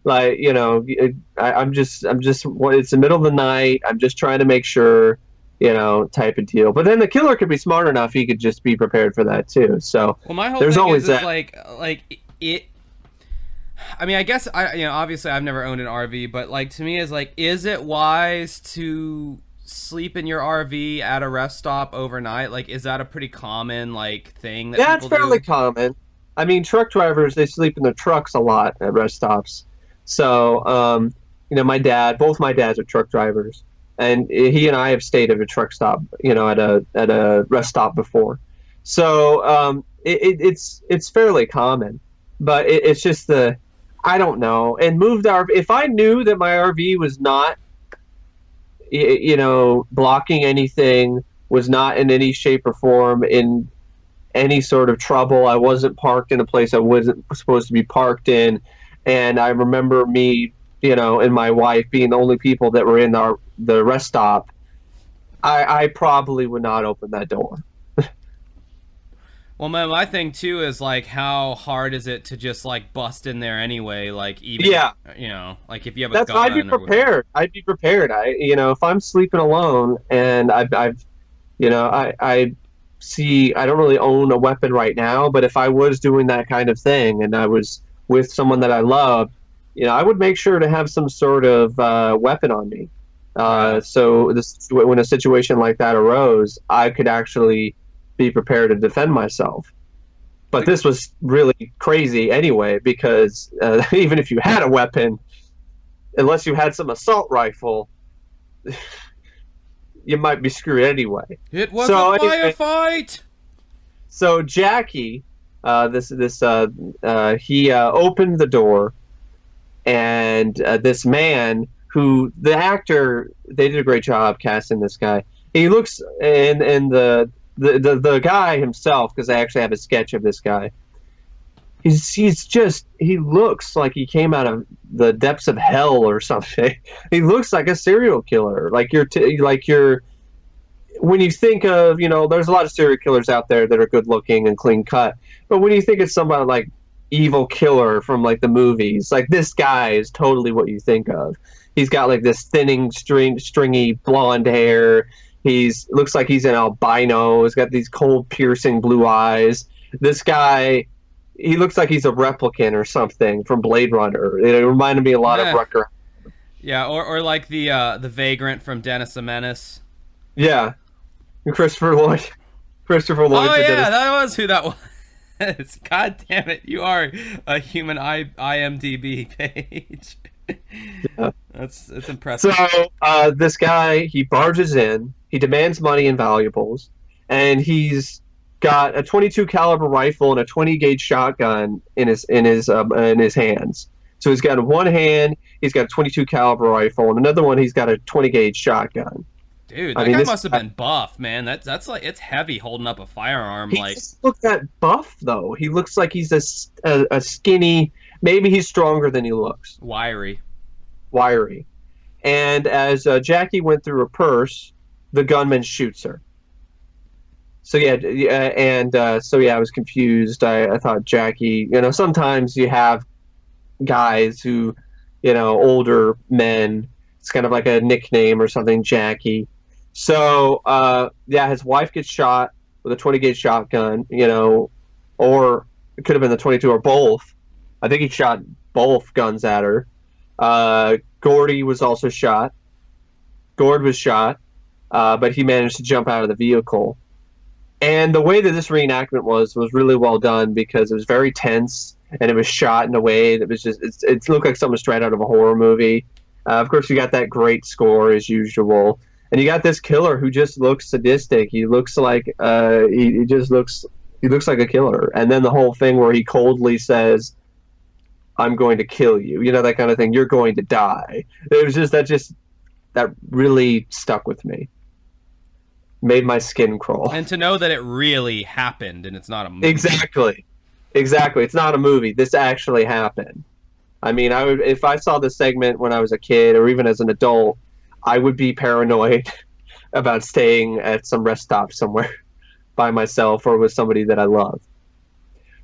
I'm just it's the middle of the night, I'm just trying to make sure, type of deal. But then the killer could be smart enough, he could just be prepared for that too. So well, my whole there's thing always is that. like it. I mean, I guess obviously I've never owned an RV, but to me is it wise to sleep in your RV at a rest stop overnight? Is that a pretty common thing that Yeah, people it's fairly do? common. I mean, truck drivers, they sleep in their trucks a lot at rest stops. So, both my dads are truck drivers, and he and I have stayed at a truck stop, at a rest stop before. So, it's fairly common, but it's just I don't know. And moved RV, if I knew that my RV was not, blocking anything, was not in any shape or form in any sort of trouble, I wasn't parked in a place I wasn't supposed to be parked in, and I remember me, and my wife being the only people that were in the rest stop, I probably would not open that door. Well, my thing too is how hard is it to just bust in there anyway? Even Yeah. If you have a That's gun I'd be or whatever. prepared. I'd be prepared. If I'm sleeping alone and I see, I don't really own a weapon right now, but if I was doing that kind of thing and I was with someone that I loved, I would make sure to have some sort of weapon on me. So when a situation like that arose, I could actually, be prepared to defend myself. But this was really crazy anyway, because even if you had a weapon, unless you had some assault rifle, you might be screwed anyway. It was a firefight. So Jackie, he opened the door, and this man, who the actor, they did a great job casting this guy. He looks, and the guy himself, because I actually have a sketch of this guy. He looks like he came out of the depths of hell or something. He looks like a serial killer. When you think of, there's a lot of serial killers out there that are good looking and clean cut, but when you think of somebody like evil killer from like the movies, like this guy is totally what you think of. He's got like this thinning, stringy blonde hair. Looks like he's an albino. He's got these cold, piercing blue eyes. This guy, he looks like he's a replicant or something from Blade Runner. It reminded me a lot of Rutger. Yeah, or like the Vagrant from Dennis the Menace. Yeah, Christopher Lloyd. Oh yeah, that was who that was. God damn it, you are a human IMDb page. Yeah. That's impressive. So this guy, he barges in. He demands money and valuables, and he's got a 22 caliber rifle and a 20 gauge shotgun in his hands. So he's got in one hand, he's got a 22 caliber rifle, and another one he's got a 20 gauge shotgun. Dude, that guy must have been buff, man. That's like, it's heavy holding up a firearm. He just looks that buff though. He looks like he's a skinny. Maybe he's stronger than he looks. Wiry. And as Jackie went through her purse, the gunman shoots her. So I was confused. I thought Jackie. Sometimes you have guys who, older men. It's kind of like a nickname or something, Jackie. So, his wife gets shot with a 20 gauge shotgun, or it could have been the 22 or both. I think he shot both guns at her. Gordy was also shot. Gord was shot, but he managed to jump out of the vehicle. And the way that this reenactment was really well done, because it was very tense, and it was shot in a way that was just, it looked like something straight out of a horror movie. Of course, you got that great score as usual. And you got this killer who just looks sadistic. He looks like he looks like a killer. And then the whole thing where he coldly says, "I'm going to kill you," that kind of thing. You're going to die. It was that really stuck with me. Made my skin crawl. And to know that it really happened and it's not a movie. Exactly. It's not a movie. This actually happened. I mean, if I saw this segment when I was a kid or even as an adult, I would be paranoid about staying at some rest stop somewhere by myself or with somebody that I love.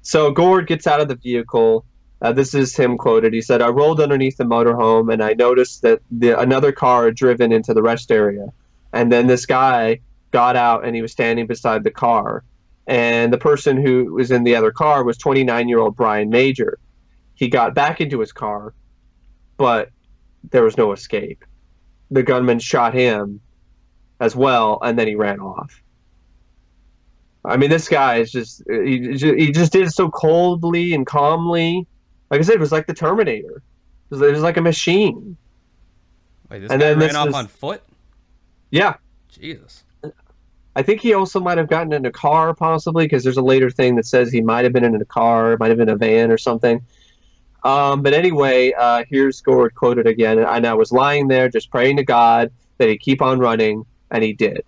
So Gord gets out of the vehicle. This is him quoted. He said, "I rolled underneath the motorhome and I noticed that another car had driven into the rest area. And then this guy got out and he was standing beside the car. And the person who was in the other car was 29-year-old Brian Major. He got back into his car, but there was no escape. The gunman shot him as well, and then he ran off." I mean, this guy is he just did it so coldly and calmly. Like I said, it was like the Terminator. It was like a machine. Wait, this guy ran off on foot? Yeah. Jesus. I think he also might have gotten in a car, possibly, because there's a later thing that says he might have been in a car, might have been a van or something. But anyway, here's Gord quoted again. "And I was lying there just praying to God that he'd keep on running, and he did.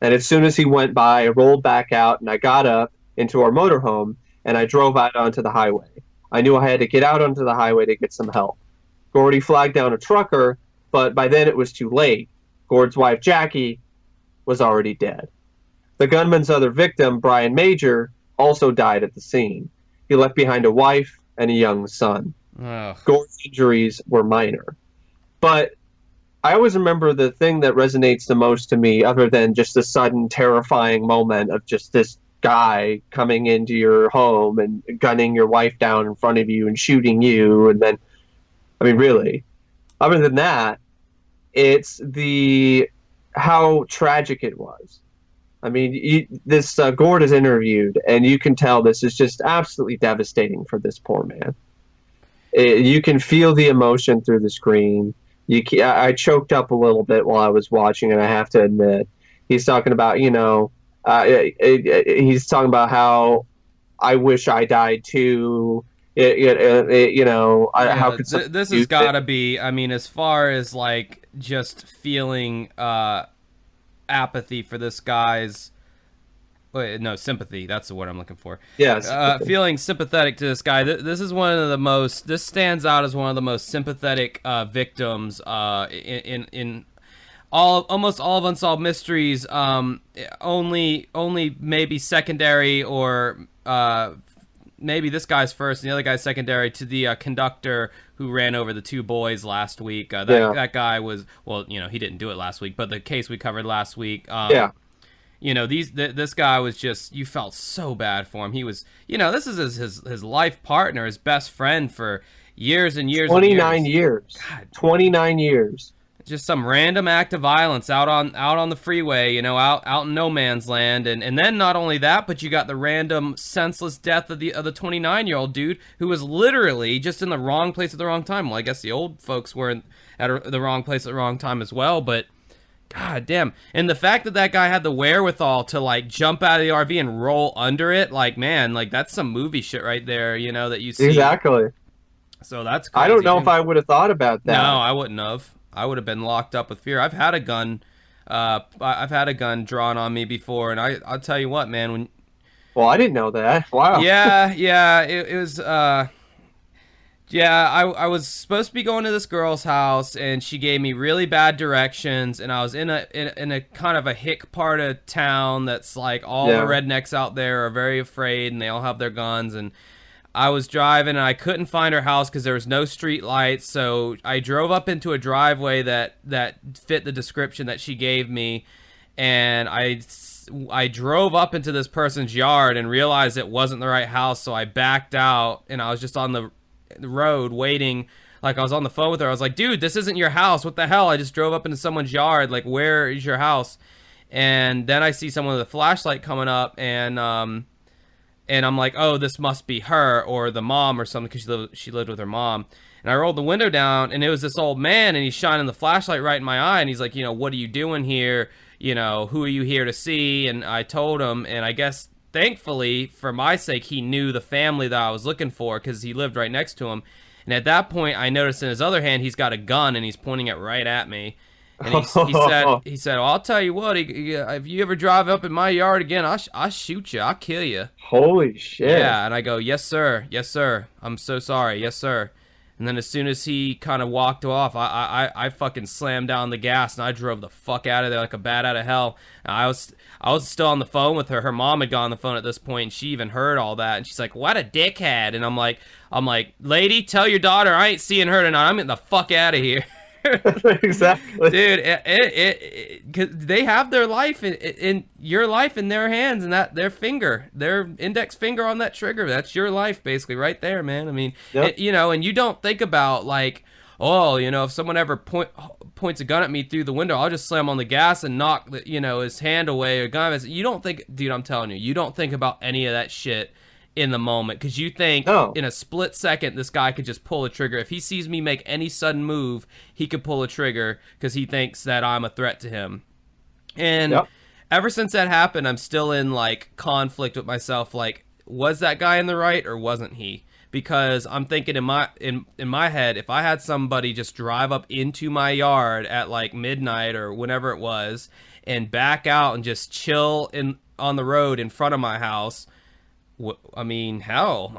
And as soon as he went by, I rolled back out, and I got up into our motorhome, and I drove out onto the highway. I knew I had to get out onto the highway to get some help. Gordy flagged down a trucker, but by then it was too late. Gord's wife, Jackie, was already dead. The gunman's other victim, Brian Major, also died at the scene. He left behind a wife and a young son. Ugh. Gord's injuries were minor. But I always remember the thing that resonates the most to me, other than just the sudden terrifying moment of just this guy coming into your home and gunning your wife down in front of you and shooting you. And then, I mean, really, other than that, it's how tragic it was. I mean, this Gord is interviewed, and you can tell this is just absolutely devastating for this poor man. You can feel the emotion through the screen. I choked up a little bit while I was watching, and I have to admit, he's talking about, he's talking about how I wish I died too. How could this has got to be? I mean, as far as like just feeling apathy for this guy's. Wait, no, sympathy. That's the word I'm looking for. Yeah, feeling sympathetic to this guy. This is one of the most. This stands out as one of the most sympathetic victims in almost all of Unsolved Mysteries. Only maybe secondary or maybe this guy's first and the other guy's secondary to the conductor who ran over the two boys last week. That guy was, well, he didn't do it last week, but the case we covered last week. This guy was just, you felt so bad for him. He was, this is his life partner, his best friend for years and years. 29 years. God, 29 years. Just some random act of violence out on the freeway, out in no man's land, and then not only that, but you got the random senseless death of the 29-year-old dude who was literally just in the wrong place at the wrong time. Well, I guess the old folks were at the wrong place at the wrong time as well, but god damn. And the fact that guy had the wherewithal to like jump out of the RV and roll under it, like, man, like that's some movie shit right there, that you see. Exactly. So that's crazy. I don't know if I would have thought about that. No, I wouldn't have. I would have been locked up with fear. I've had a gun drawn on me before, and I'll tell you what, man. Well, I didn't know that. Wow. Yeah. It was. I was supposed to be going to this girl's house, and she gave me really bad directions, and I was in a kind of a hick part of town that's like all the rednecks out there are very afraid, and they all have their guns, and I was driving, and I couldn't find her house because there was no street lights, so I drove up into a driveway that fit the description that she gave me, and I drove up into this person's yard and realized it wasn't the right house, so I backed out, and I was just on the road waiting. Like, I was on the phone with her. I was like, dude, this isn't your house. What the hell? I just drove up into someone's yard. Like, where is your house? And then I see someone with a flashlight coming up, and I'm like, oh, this must be her or the mom or something, because she lived with her mom. And I rolled the window down, and it was this old man, and he's shining the flashlight right in my eye, and he's like, what are you doing here? Who are you here to see? And I told him, and I guess thankfully, for my sake, he knew the family that I was looking for because he lived right next to him. And at that point, I noticed in his other hand, he's got a gun, and he's pointing it right at me. And he said, well, I'll tell you what, if you ever drive up in my yard again, I'll shoot you. I'll kill you. Holy shit. Yeah, and I go, yes, sir. Yes, sir. I'm so sorry. Yes, sir. And then as soon as he kind of walked off, I fucking slammed down the gas, and I drove the fuck out of there like a bat out of hell. And I was still on the phone with her. Her mom had gone on the phone at this point, and she even heard all that. And she's like, what a dickhead. And I'm like, lady, tell your daughter I ain't seeing her tonight. I'm getting the fuck out of here. Exactly, dude. Cause they have their life in your life in their hands, and that their index finger on that trigger. That's your life, basically, right there, man. I mean, yep. And you don't think about like, oh, if someone ever points a gun at me through the window, I'll just slam on the gas and knock his hand away or gun. You don't think, dude. I'm telling you, you don't think about any of that shit in the moment, because you think in a split second this guy could just pull a trigger. If he sees me make any sudden move, he could pull a trigger because he thinks that I'm a threat to him. And ever since that happened, I'm still in like conflict with myself. Like, was that guy in the right or wasn't he? Because I'm thinking in my head, if I had somebody just drive up into my yard at like midnight or whenever it was and back out and just chill on the road in front of my house, I mean, hell,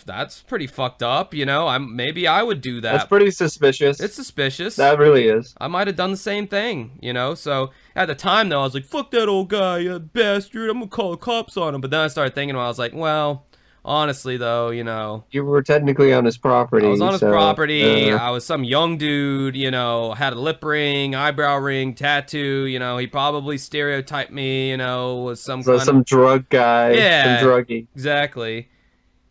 that's pretty fucked up, maybe I would do that. That's pretty suspicious. It's suspicious. That really is. I might have done the same thing, So at the time, though, I was like, fuck that old guy, you bastard. I'm gonna call the cops on him. But then I started thinking, I was like, well, honestly, though, you were technically on his property. I was on his property. I was some young dude, had a lip ring, eyebrow ring, tattoo. He probably stereotyped me, was some drug guy, some druggie. Exactly.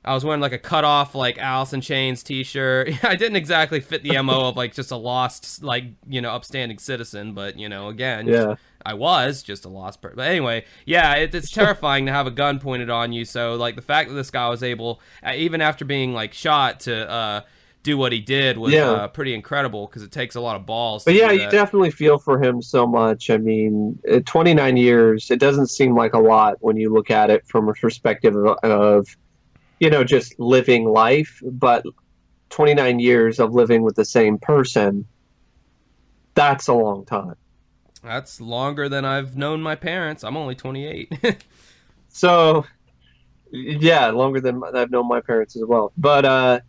I was wearing like a cut off like Alice in Chains t-shirt. I didn't exactly fit the MO of like just a lost, like, you know, upstanding citizen, but, you know, again, Yeah. I was just a lost person. But anyway, yeah, it's terrifying to have a gun pointed on you. So like the fact that this guy was able, even after being like shot, to do what he did was pretty incredible, because it takes a lot of balls. But to yeah, do you that. definitely feel for him so much. I mean, 29 years, it doesn't seem like a lot when you look at it from a perspective of you know, just living life, but 29 years of living with the same person, that's a long time. That's longer than I've known my parents. I'm only 28. So, yeah, longer than I've known my parents as well. But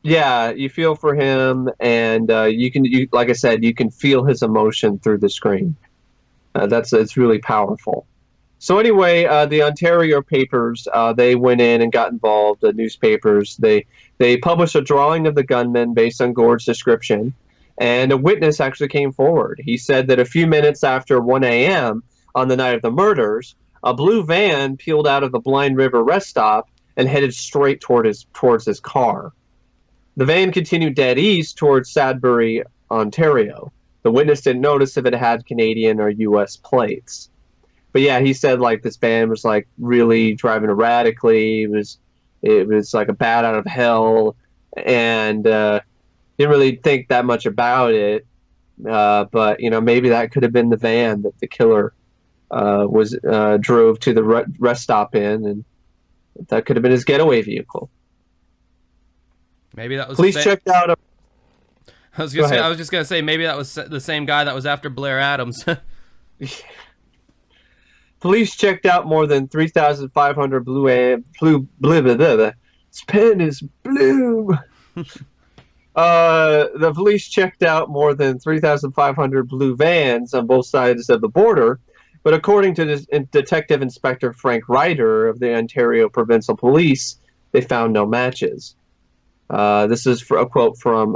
yeah, you feel for him, and like I said, you can feel his emotion through the screen. It's really powerful. So anyway, the Ontario papers, they went in and got involved. The newspapers, they published a drawing of the gunman based on Gord's description, and a witness actually came forward. He said that a few minutes after 1 a.m. on the night of the murders, a blue van peeled out of the Blind River rest stop and headed straight towards his car. The van continued dead east towards Sudbury, Ontario. The witness didn't notice if it had Canadian or U.S. plates. But yeah, he said like this van was like really driving erratically. It was like a bat out of hell, and didn't really think that much about it. But you know, maybe that could have been the van that the killer drove to the rest stop in, and that could have been his getaway vehicle. Maybe that was. Police checked out. I was just gonna say maybe that was the same guy that was after Blair Adams. Police checked out more than 3,500 blue. This pen is blue. The police checked out more than 3,500 blue vans on both sides of the border, but according to Detective Inspector Frank Ryder of the Ontario Provincial Police, they found no matches. This is a quote from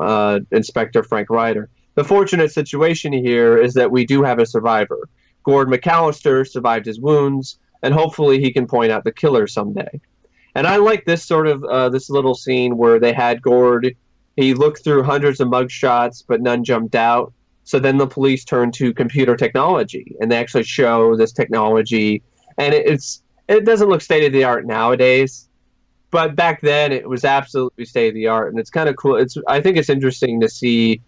Inspector Frank Ryder. The fortunate situation here is that we do have a survivor. Gord McAllister survived his wounds, and hopefully he can point out the killer someday. And I like this sort of this little scene where they had Gord. He looked through hundreds of mugshots, but none jumped out. So then the police turned to computer technology, and they actually show this technology. And it doesn't look state of the art nowadays, but back then it was absolutely state of the art, and it's kind of cool. I think it's interesting to see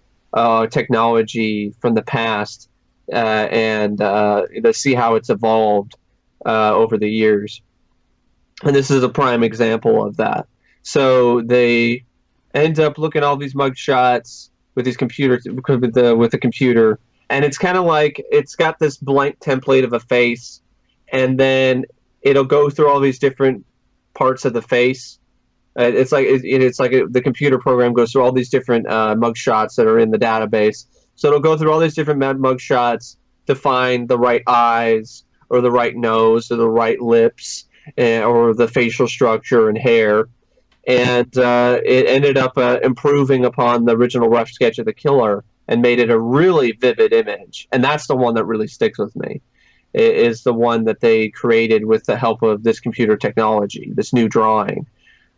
technology from the past. And to see how it's evolved over the years. And this is a prime example of that. So they end up looking at all these mugshots with these computers, with the computer, and it's kind of like it's got this blank template of a face, and then it'll go through all these different parts of the face. It's like the computer program goes through all these different mugshots that are in the database. So it'll go through all these different mugshots to find the right eyes or the right nose or the right lips or the facial structure and hair. And it ended up improving upon the original rough sketch of the killer and made it a really vivid image. And that's the one that really sticks with me. It is the one that they created with the help of this computer technology, this new drawing.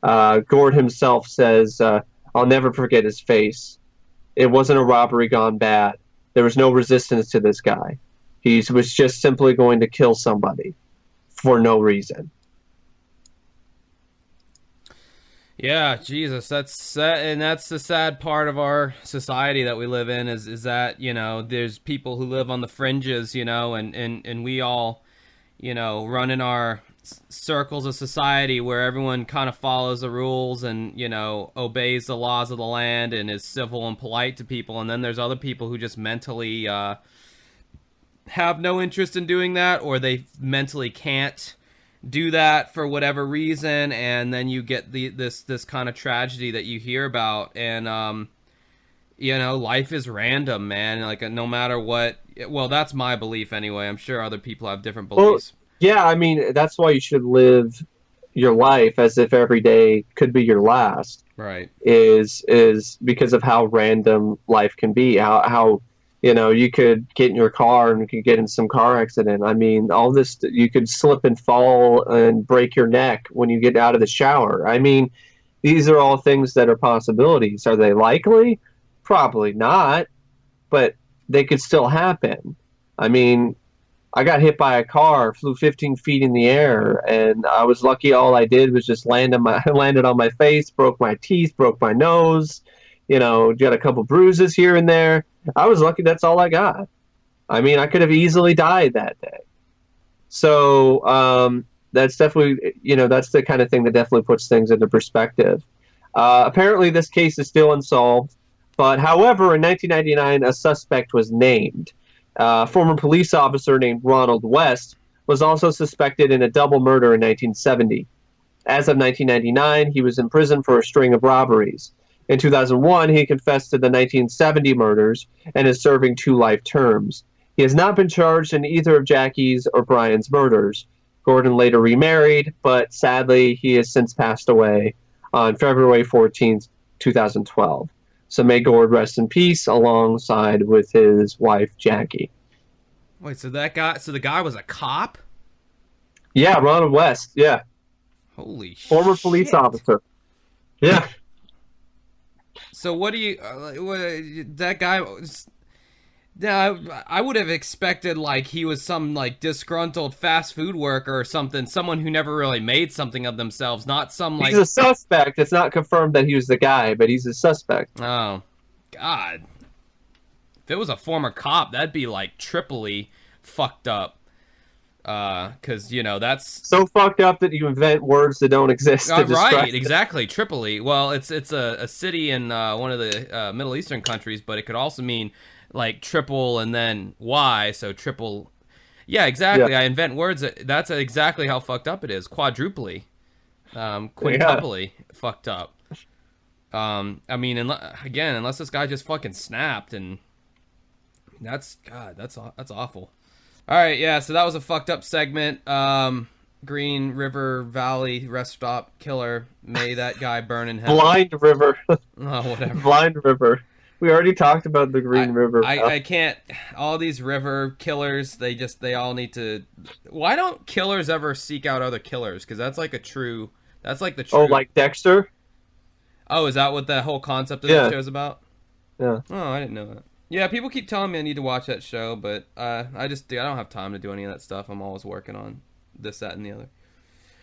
Gord himself says, "I'll never forget his face. It wasn't a robbery gone bad. There was no resistance to this guy. He was just simply going to kill somebody for no reason." Yeah, Jesus, that's the sad part of our society that we live in is that, you know, there's people who live on the fringes, you know, and we all, you know, run in our circles of society where everyone kind of follows the rules and, you know, obeys the laws of the land and is civil and polite to people. And then there's other people who just mentally have no interest in doing that, or they mentally can't do that for whatever reason, and then you get this kind of tragedy that you hear about. And you know, life is random, man. Like, no matter what, well, that's my belief anyway. I'm sure other people have different beliefs. Well, yeah, I mean, that's why you should live your life as if every day could be your last. Right. Is because of how random life can be, how You know, you could get in your car and you could get in some car accident. I mean, all this, you could slip and fall and break your neck when you get out of the shower. I mean, these are all things that are possibilities. Are they likely? Probably not, but they could still happen. I mean, I got hit by a car, flew 15 feet in the air, and I was lucky. All I did was just landed on my face, broke my teeth, broke my nose. You know, got a couple bruises here and there. I was lucky. That's all I got. I mean, I could have easily died that day. So that's definitely, you know, that's the kind of thing that definitely puts things into perspective. Apparently, this case is still unsolved. But however, in 1999, a suspect was named. Former police officer named Ronald West was also suspected in a double murder in 1970. As of 1999, he was in prison for a string of robberies. In 2001, he confessed to the 1970 murders and is serving 2 life terms. He has not been charged in either of Jackie's or Brian's murders. Gordon later remarried, but sadly, he has since passed away on February 14th, 2012. So may Gord rest in peace alongside with his wife, Jackie. Wait, so the guy was a cop? Yeah, Ronald West, yeah. Holy shit. Former police officer. Yeah. So what do you, that guy, I would have expected like he was some like disgruntled fast food worker or something, someone who never really made something of themselves, not some like... He's a suspect. It's not confirmed that he was the guy, but he's a suspect. Oh, God. If it was a former cop, that'd be like triply fucked up. Because, you know, that's... So fucked up that you invent words that don't exist to describe right, it. exactly. Tripoli. Well, it's a city in one of the Middle Eastern countries, but it could also mean like triple and then Y, so triple. Yeah, exactly. Yeah. I invent words. That's exactly how fucked up it is. Quadruply. Quintuply fucked up. I mean, unless this guy just fucking snapped, and that's awful. All right, yeah, so that was a fucked up segment. Green River Valley rest stop killer. May that guy burn in hell. Blind River. Oh, whatever. Blind River. We already talked about the Green River. I can't. All these river killers, they all need to. Why don't killers ever seek out other killers? Because that's like the true. Oh, like Dexter? Oh, is that what the whole concept of the show is about? Yeah. Oh, I didn't know that. Yeah, people keep telling me I need to watch that show, but I don't have time to do any of that stuff. I'm always working on this, that, and the other.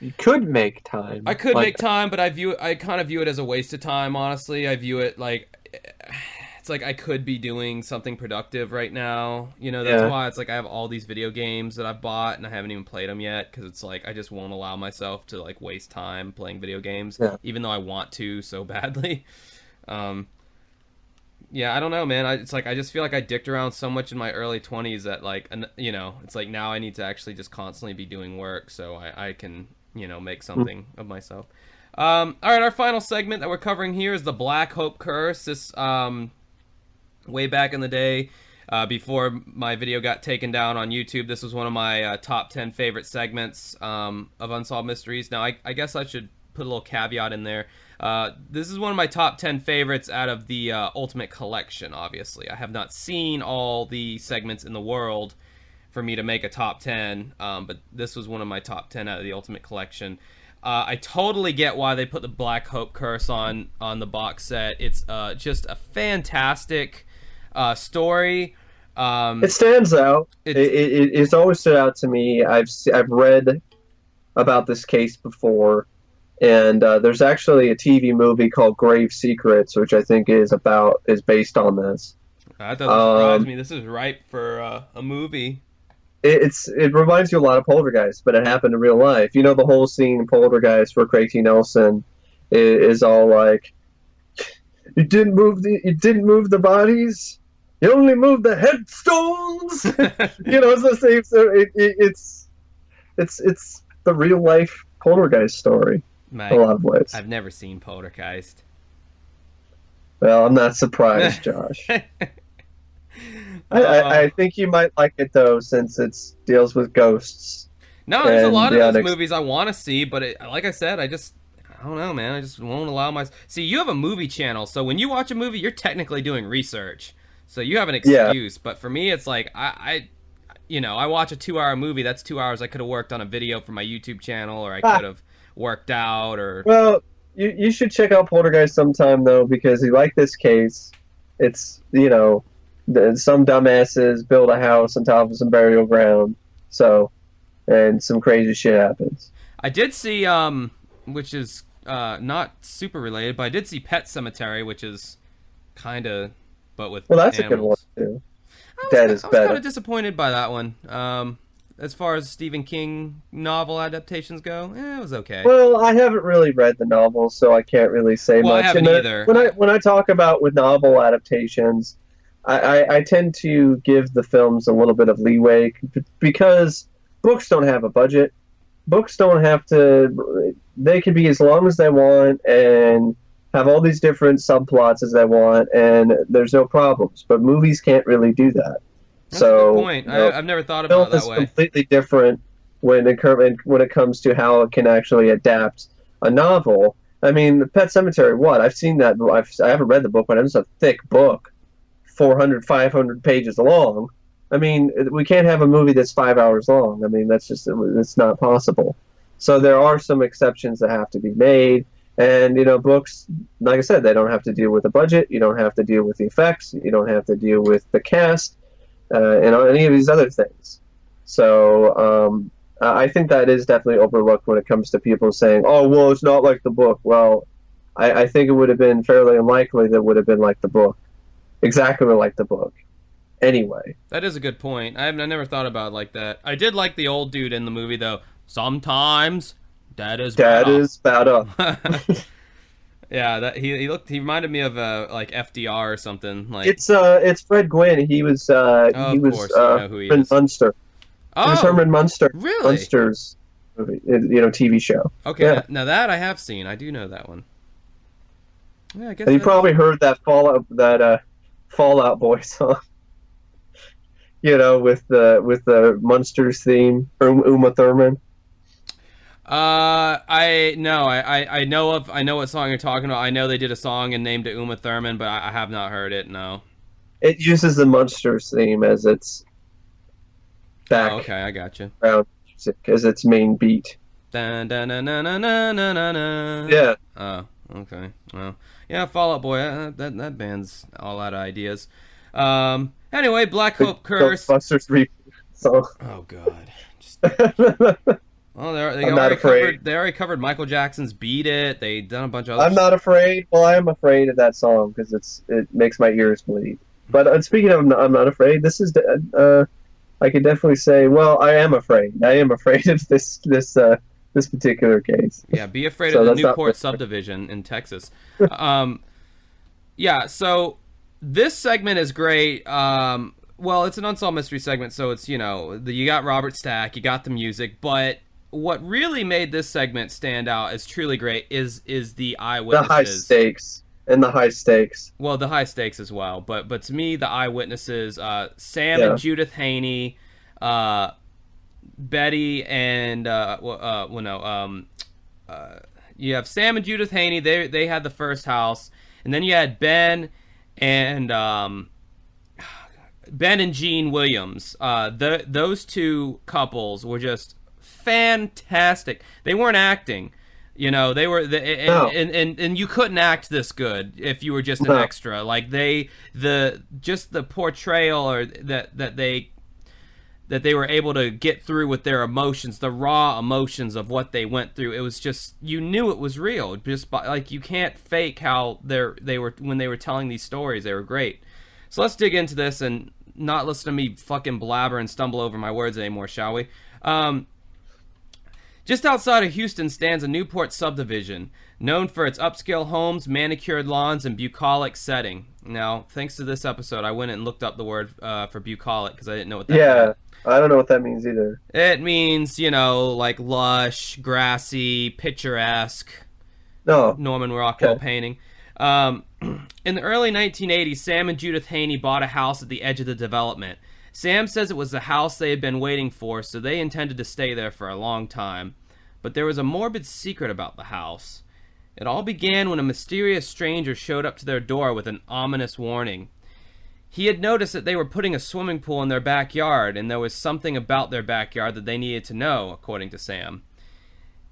You could make time. I could make time, but I kind of view it as a waste of time, honestly. I view it like it's like I could be doing something productive right now. You know, that's why it's like I have all these video games that I've bought and I haven't even played them yet, because it's like I just won't allow myself to like waste time playing video games, even though I want to so badly. Yeah, I don't know, man. It's like I just feel like I dicked around so much in my early 20s that, like, you know, it's like now I need to actually just constantly be doing work so I can, you know, make something of myself. All right, our final segment that we're covering here is the Black Hope Curse. This, way back in the day, before my video got taken down on YouTube, this was one of my top 10 favorite segments of Unsolved Mysteries. Now, I guess I should put a little caveat in there. This is one of my top 10 favorites out of the Ultimate Collection, obviously. I have not seen all the segments in the world for me to make a top 10, but this was one of my top 10 out of the Ultimate Collection. I totally get why they put the Black Hope Curse on the box set. It's just a fantastic story. It stands out. It's always stood out to me. I've read about this case before. And there's actually a TV movie called Grave Secrets, which I think is based on this. That doesn't surprise me. This is ripe for a movie. It reminds you a lot of Poltergeist, but it happened in real life. You know, the whole scene in Poltergeist where Craig T. Nelson is all like, "You didn't move the bodies. You only moved the headstones." You know, it's the same. So it's the real life Poltergeist story. Mike, a lot of ways. I've never seen Poltergeist. Well, I'm not surprised, Josh. I think you might like it, though, since it deals with ghosts. No, there's a lot of those movies I want to see, but like I said, I don't know, man. I just won't allow my... See, you have a movie channel, so when you watch a movie, you're technically doing research. So you have an Yeah. excuse. But for me, it's like I watch a 2-hour movie. That's 2 hours I could have worked on a video for my YouTube channel, or I could have worked out, or Well, you should check out Poltergeist sometime though, because you like this case. It's some dumbasses build a house on top of some burial ground, and some crazy shit happens. I did see which is not super related, but I did see Pet Cemetery, which is kind of but with Well, that's animals. a good one too. I Is was better. kind of disappointed by that one. As far as Stephen King novel adaptations go, it was okay. Well, I haven't really read the novel, so I can't really say Well, I much. haven't either. When I talk about with novel adaptations, I tend to give the films a little bit of leeway because books don't have a budget. Books don't have to. They can be as long as they want and have all these different subplots as they want, and there's no problems. But movies can't really do that. That's a good point. I've never thought about it that film way. is completely different when it comes to how it can actually adapt a novel. I mean, Pet Cemetery. What I've seen that I haven't read the book, but it's a thick book, 400, 500 pages long. I mean, we can't have a movie that's 5 hours long. I mean, it's not possible. So there are some exceptions that have to be made. And, books, like I said, they don't have to deal with the budget. You don't have to deal with the effects. You don't have to deal with the cast and any of these other things. So I think that is definitely overlooked when it comes to people saying, oh, well, it's not like the book. Well, I think it would have been fairly unlikely that it would have been like the book. Exactly like the book. Anyway. That is a good point. I never thought about it like that. I did like the old dude in the movie, though. Sometimes Dad is better. Yeah, he reminded me of like FDR or something. Like it's Fred Gwynn. He was who he is. Munster. Oh, It was Herman Munster. Really? Munster's movie, TV show. Okay, Yeah. now that I have seen. I do know that one. Yeah, I guess. And you probably heard that Fallout Boy song. With the Munsters theme, Uma Thurman. I know what song you're talking about. I know they did a song and named it Uma Thurman, but I have not heard it. No. It uses the Munsters theme as its background okay, I got you. music, as its main beat. Dun, dun, dun, dun, dun, dun, dun, dun, dun. Yeah. Oh, okay. Well, yeah, Fall Out Boy. That band's all out of ideas. Anyway, Black Hope Curse. Ghostbusters reboot song. Oh God. Well, they already covered Michael Jackson's "Beat It." They done a bunch of other I'm not afraid. Well, I am afraid of that song because it makes my ears bleed. But speaking of, I'm not afraid. This is I could definitely say. Well, I am afraid. I am afraid of this particular case. Yeah, be afraid of the Newport subdivision in Texas. Yeah. So this segment is great. Well, it's an Unsolved Mystery segment, so it's you got Robert Stack, you got the music, but what really made this segment stand out as truly great is the eyewitnesses. The high stakes. And the high stakes. Well, the high stakes as well. But to me, the eyewitnesses, Sam and Judith Haney, Betty and you have Sam and Judith Haney. They had the first house, and then you had Ben and Jean Williams. Those two couples were just fantastic. They weren't acting. They were and you couldn't act this good if you were just an extra. Like the portrayal or that they were able to get through with their emotions, the raw emotions of what they went through. It was just, you knew it was real. Just like, you can't fake how they were when they were telling these stories. They were great. So let's dig into this and not listen to me fucking blabber and stumble over my words anymore, shall we? Just outside of Houston stands a Newport subdivision, known for its upscale homes, manicured lawns, and bucolic setting. Now, thanks to this episode, I went and looked up the word for bucolic because I didn't know what that meant. Yeah, I don't know what that means either. It means, like lush, grassy, picturesque. No. Norman Rockwell painting. In the early 1980s, Sam and Judith Haney bought a house at the edge of the development. Sam says it was the house they had been waiting for, so they intended to stay there for a long time. But there was a morbid secret about the house. It all began when a mysterious stranger showed up to their door with an ominous warning. He had noticed that they were putting a swimming pool in their backyard, and there was something about their backyard that they needed to know, according to Sam.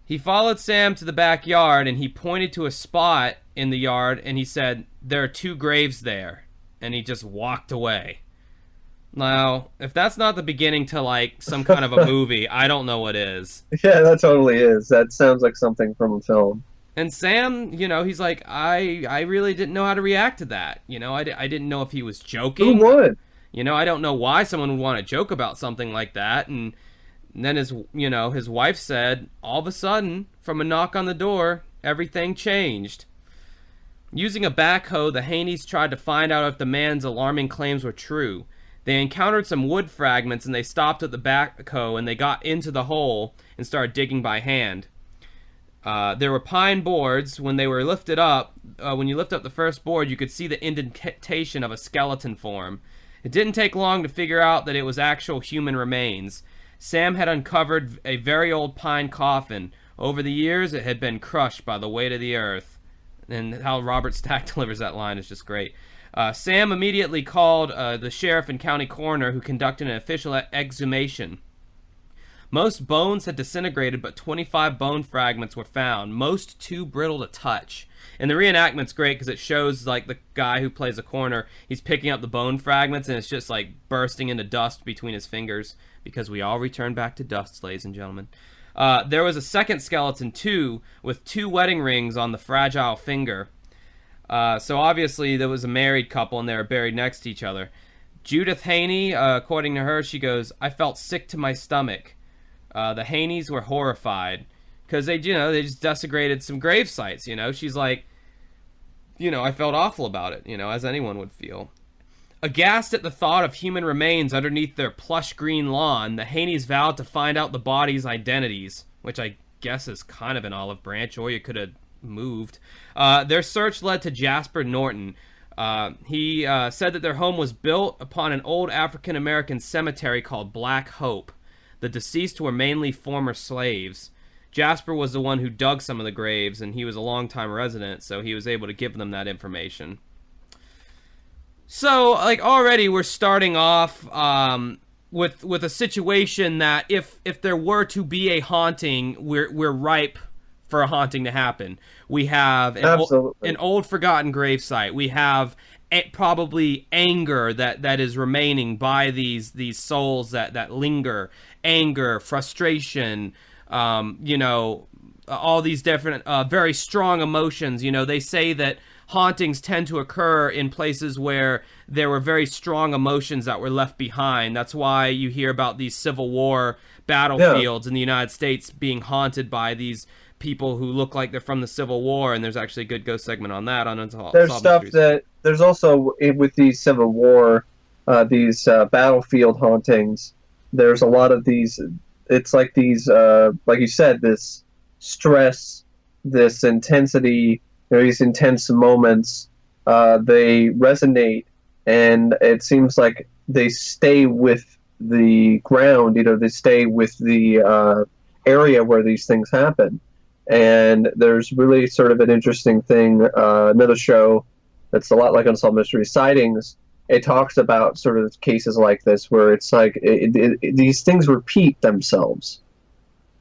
He followed Sam to the backyard, and he pointed to a spot in the yard, and he said, "There are 2 graves there." And he just walked away. Now, if that's not the beginning to, like, some kind of a movie, I don't know what is. Yeah, that totally is. That sounds like something from a film. And Sam, you know, he's like, I really didn't know how to react to that. You know, I didn't know if he was joking. Who would? You know, I don't know why someone would want to joke about something like that. And then his wife said, all of a sudden, from a knock on the door, everything changed. Using a backhoe, the Haneys tried to find out if the man's alarming claims were true. They encountered some wood fragments, and they stopped at the backhoe, and they got into the hole and started digging by hand. There were pine boards. When they were lifted up, when you lift up the first board, you could see the indentation of a skeleton form. It didn't take long to figure out that it was actual human remains. Sam had uncovered a very old pine coffin. Over the years, it had been crushed by the weight of the earth. And how Robert Stack delivers that line is just great. Sam immediately called the sheriff and county coroner, who conducted an official exhumation. Most bones had disintegrated, but 25 bone fragments were found, most too brittle to touch. And the reenactment's great because it shows, like, the guy who plays the coroner, he's picking up the bone fragments, and it's just, like, bursting into dust between his fingers, because we all return back to dust, ladies and gentlemen. There was a second skeleton, too, with 2 wedding rings on the fragile finger. So obviously there was a married couple, and they were buried next to each other. Judith Haney, according to her, she goes, "I felt sick to my stomach." The Haneys were horrified because they just desecrated some grave sites. You know, she's like, I felt awful about it, as anyone would feel. Aghast at the thought of human remains underneath their plush green lawn, the Haneys vowed to find out the bodies' identities, which I guess is kind of an olive branch, or you could have moved. Their search led to Jasper Norton. He said that their home was built upon an old African-American cemetery called Black Hope. The deceased were mainly former slaves. Jasper was the one who dug some of the graves, and he was a longtime resident, so he was able to give them that information. So, like, already we're starting off with a situation that if there were to be a haunting, we're ripe for a haunting to happen. We have an old forgotten gravesite. We have probably anger that is remaining by these souls that linger. Anger, frustration, all these different very strong emotions. They say that hauntings tend to occur in places where there were very strong emotions that were left behind. That's why you hear about these Civil War battlefields in the United States being haunted by these people who look like they're from the Civil War, and there's actually a good ghost segment on that on Unsolved Mysteries. There's stuff that there's also with these Civil War, these battlefield hauntings. There's a lot of these. It's like these, like you said, this stress, this intensity. These intense moments. They resonate, and it seems like they stay with the ground. They stay with the area where these things happen. And there's really sort of an interesting thing. Another show that's a lot like Unsolved Mysteries Sightings. It talks about sort of cases like this where it's like these things repeat themselves.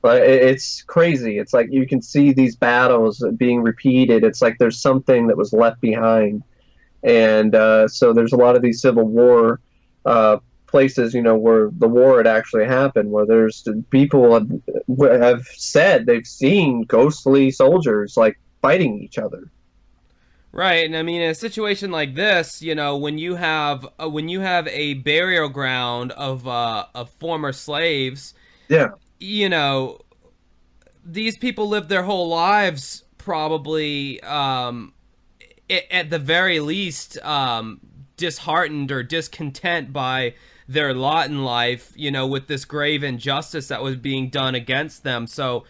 It's crazy. It's like you can see these battles being repeated. It's like there's something that was left behind. And so there's a lot of these Civil War places, where the war had actually happened, where there's people have said they've seen ghostly soldiers like fighting each other. Right, and I mean, in a situation like this, when you have a burial ground of former slaves, these people lived their whole lives probably, at the very least, disheartened or discontent by their lot in life, with this grave injustice that was being done against them. So,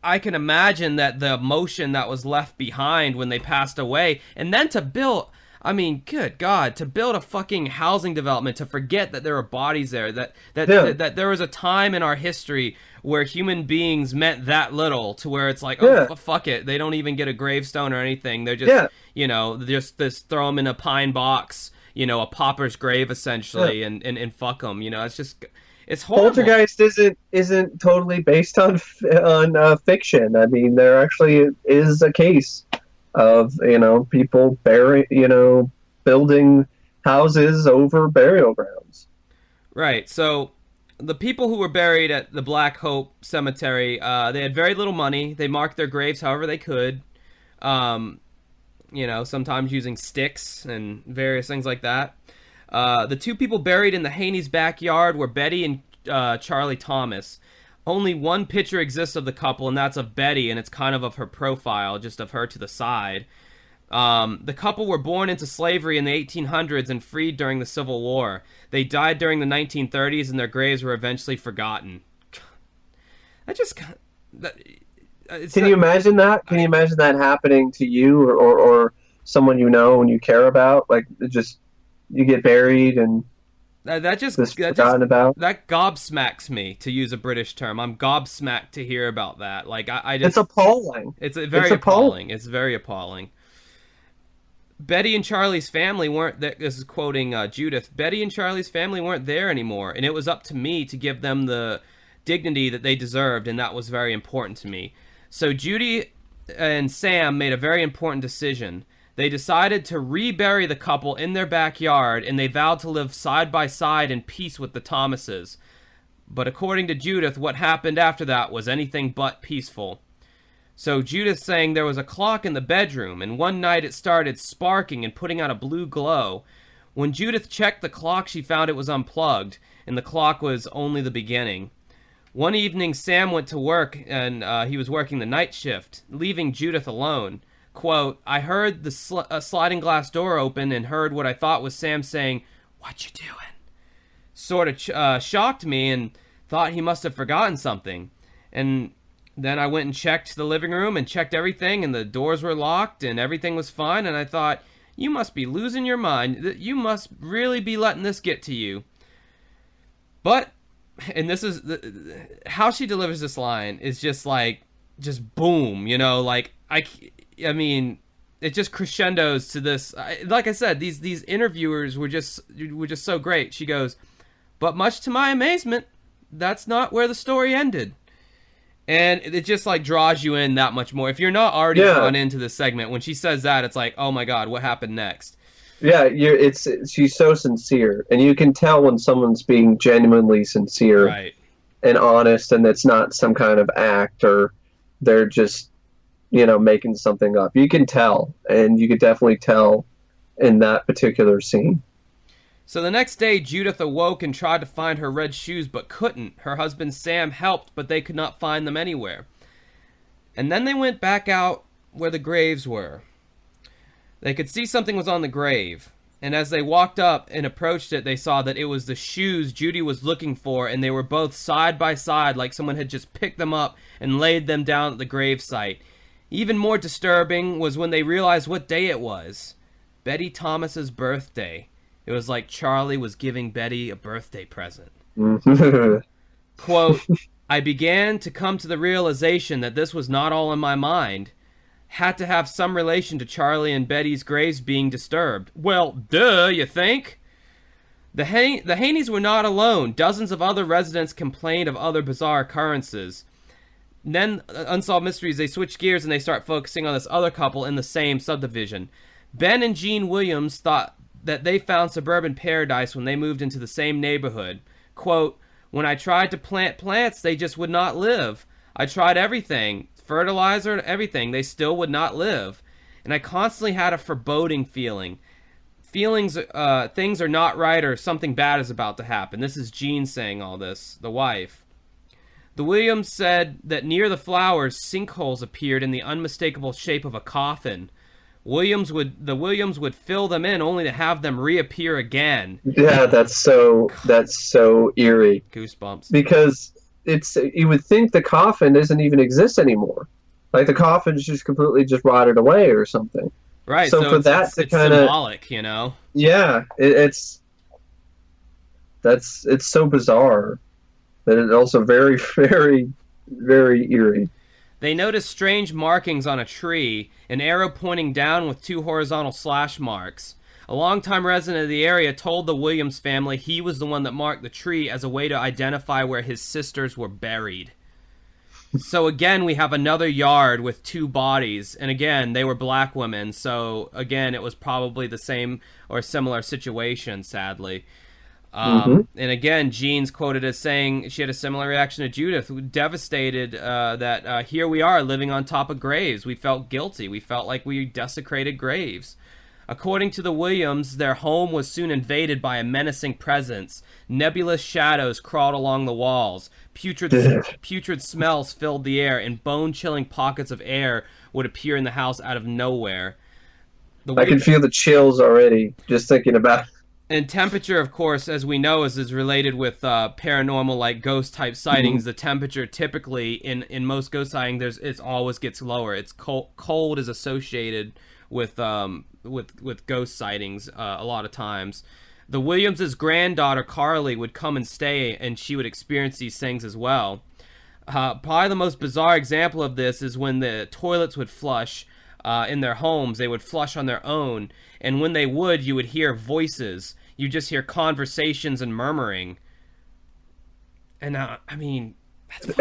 I can imagine that the emotion that was left behind when they passed away, and then to build, I mean, good God, to build a fucking housing development, to forget that there are bodies there, that Yeah. that there was a time in our history where human beings meant that little, to where it's like, Yeah. oh, fuck it, they don't even get a gravestone or anything. They're just, Yeah. just throw them in a pine box, a pauper's grave essentially, Yeah. and fuck them. It's horrible. Poltergeist isn't totally based on fiction. I mean, there actually is a case of people building houses over burial grounds. Right. So the people who were buried at the Black Hope Cemetery, they had very little money. They marked their graves however they could. Sometimes using sticks and various things like that. The two people buried in the Haney's backyard were Betty and Charlie Thomas. Only one picture exists of the couple, and that's of Betty, and it's kind of her profile, just of her to the side. The couple were born into slavery in the 1800s and freed during the Civil War. They died during the 1930s, and their graves were eventually forgotten. Can you imagine that? Can you imagine that happening to you or someone you know and you care about? Like, you get buried and that forgotten about. That gobsmacks me, to use a British term. I'm gobsmacked to hear about that. Like, it's appalling. It's very appalling. It's very appalling. Betty and Charlie's family weren't there. This is quoting Judith. Betty and Charlie's family weren't there anymore, and it was up to me to give them the dignity that they deserved, and that was very important to me. So Judy and Sam made a very important decision. They decided to rebury the couple in their backyard, and they vowed to live side by side in peace with the Thomases. But according to Judith, what happened after that was anything but peaceful. So Judith saying there was a clock in the bedroom, and one night it started sparking and putting out a blue glow. When Judith checked the clock, she found it was unplugged, and the clock was only the beginning. One evening, Sam went to work, and he was working the night shift, leaving Judith alone. Quote, I heard the sliding glass door open and heard what I thought was Sam saying, "What you doing?" Sort of shocked me and thought he must have forgotten something. And then I went and checked the living room and checked everything, and the doors were locked and everything was fine. And I thought, you must be losing your mind. You must really be letting this get to you. But, and this is, how she delivers this line is just boom, I mean, it just crescendos to this. Like I said, these interviewers were just so great. She goes, but much to my amazement, that's not where the story ended. And it just draws you in that much more. If you're not already drawn into this segment, when she says that, it's like, oh my God, what happened next? Yeah, she's so sincere, and you can tell when someone's being genuinely sincere, right, and honest, and it's not some kind of act or they're just making something up. You can tell, and you could definitely tell in that particular scene. So the next day, Judith awoke and tried to find her red shoes, but couldn't. Her husband Sam helped, but they could not find them anywhere. And then they went back out where the graves were. They could see something was on the grave, and as they walked up and approached it, they saw that it was the shoes Judy was looking for, and they were both side by side, like someone had just picked them up and laid them down at the grave site. Even more disturbing was when they realized what day it was. Betty Thomas's birthday. It was like Charlie was giving Betty a birthday present. Quote, I began to come to the realization that this was not all in my mind. Had to have some relation to Charlie and Betty's graves being disturbed. Well, duh, you think? The Haneys were not alone. Dozens of other residents complained of other bizarre occurrences. Then, Unsolved Mysteries, they switch gears and they start focusing on this other couple in the same subdivision. Ben and Jean Williams thought that they found suburban paradise when they moved into the same neighborhood. Quote, when I tried to plant plants, they just would not live. I tried everything, fertilizer and everything, they still would not live. And I constantly had a foreboding feeling. Things are not right or something bad is about to happen. This is Jean saying all this, the wife. The Williams said that near the flowers, sinkholes appeared in the unmistakable shape of a coffin. The Williams would fill them in only to have them reappear again. Yeah, that's so eerie. Goosebumps. Because you would think the coffin doesn't even exist anymore. Like the coffin's just completely rotted away or something. Right. So So for that to it's kind of, symbolic, you know. yeah, it's so bizarre, but it's also very, very, very eerie. They noticed strange markings on a tree, an arrow pointing down with 2 horizontal slash marks. A longtime resident of the area told the Williams family he was the one that marked the tree as a way to identify where his sisters were buried. So again, we have another yard with 2 bodies, and again, they were black women, so again, it was probably the same or similar situation, sadly. Hmm. And again, Jean's quoted as saying she had a similar reaction to Judith, devastated that here we are living on top of graves. We felt guilty. We felt like we desecrated graves. According to the Williams, their home was soon invaded by a menacing presence. Nebulous shadows crawled along the walls. Putrid smells filled the air, and bone-chilling pockets of air would appear in the house out of nowhere. I can feel the chills already just thinking about it. And temperature, of course, as we know, is related with paranormal, like ghost-type sightings. The temperature typically, in most ghost sightings, it always gets lower. It's cold is associated with ghost sightings a lot of times. The Williams' granddaughter, Carly, would come and stay, and she would experience these things as well. Probably the most bizarre example of this is when the toilets would flush in their homes. They would flush on their own, and when they would, you would hear voices. You just hear conversations and murmuring. And I mean,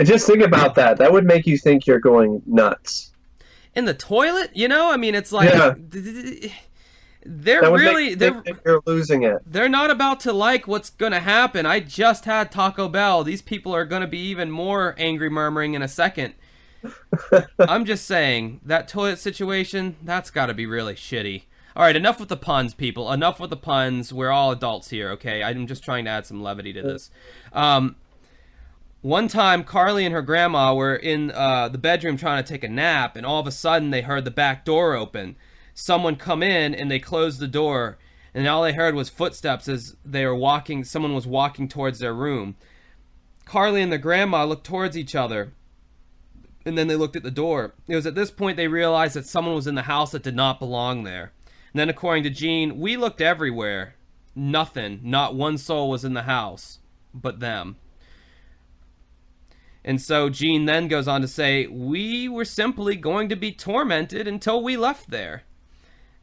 Just think about that. That would make you think you're going nuts. in the toilet, you know? I mean, it's like Yeah. they're That would really make you think you're losing it. they're not about to like what's going to happen. I just had Taco Bell. These people are going to be even more angry murmuring in a second. I'm just saying, that toilet situation, that's got to be really shitty. All right, enough with the puns, people. Enough with the puns. We're all adults here, okay? I'm just trying to add some levity to this. One time, Carly and her grandma were in the bedroom trying to take a nap, and all of a sudden, they heard the back door open. Someone come in, and they closed the door, and all they heard was footsteps as they were walking. Someone was walking towards their room. Carly and the grandma looked towards each other, and then they looked at the door. It was at this point they realized that someone was in the house that did not belong there. And then, according to Jean, we looked everywhere. Nothing. Not one soul was in the house but them. And so Jean then goes on to say, we were simply going to be tormented until we left there.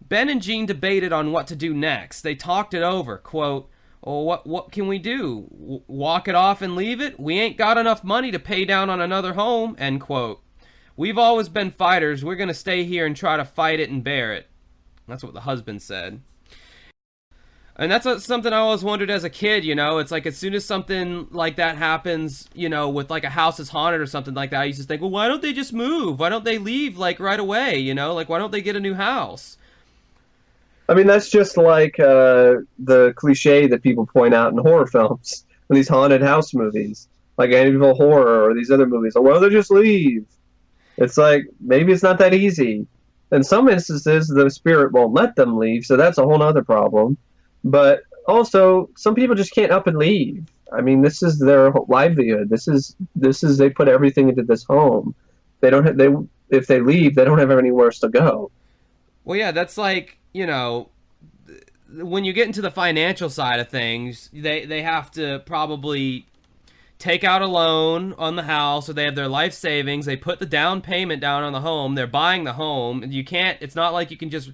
Ben and Jean debated on what to do next. They talked it over. Quote, oh, what can we do? Walk it off and leave it? We ain't got enough money to pay down on another home. End quote. We've always been fighters. We're going to stay here and try to fight it and bear it. That's what the husband said. And that's something I always wondered as a kid, you know? It's like as soon as something like that happens, you know, with like a house is haunted or something like that, I used to think, well, why don't they just move? Why don't they leave like right away, you know? Like, why don't they get a new house? I mean, that's just like the cliche that people point out in horror films, in these haunted house movies, like Amityville Horror or these other movies. Like, why don't they just leave? It's like, maybe it's not that easy. In some instances, the spirit won't let them leave, so that's a whole other problem. But also, some people just can't up and leave. I mean, this is their livelihood. This is they put everything into this home. They don't have, if they leave, they don't have anywhere else to go. Well, yeah, that's like, you know, when you get into the financial side of things, they have to probably take out a loan on the house, or they have their life savings. They put the down payment down on the home. They're buying the home. You can't. It's not like you can just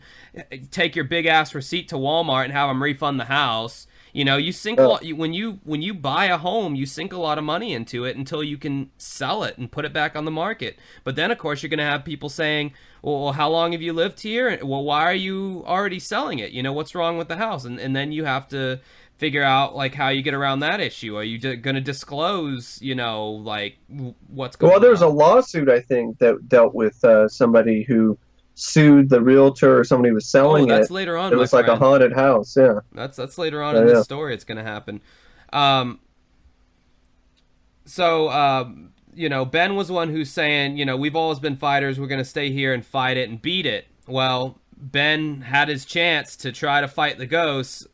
take your big ass receipt to Walmart and have them refund the house. You know, you sink a lot, when you buy a home, you sink a lot of money into it until you can sell it and put it back on the market. But then, of course, you're going to have people saying, well, how long have you lived here? Well, why are you already selling it? You know, what's wrong with the house? And then you have to figure out, like, how you get around that issue. Are you going to disclose, you know, like, what's going on? Well, there's a lawsuit, I think, that dealt with somebody who sued the realtor, or somebody was selling it. That's later on, it was like a haunted house. Yeah, that's later on in the story. It's going to happen. You know, Ben was the one who's saying, you know, we've always been fighters. We're going to stay here and fight it and beat it. Well, Ben had his chance to try to fight the ghosts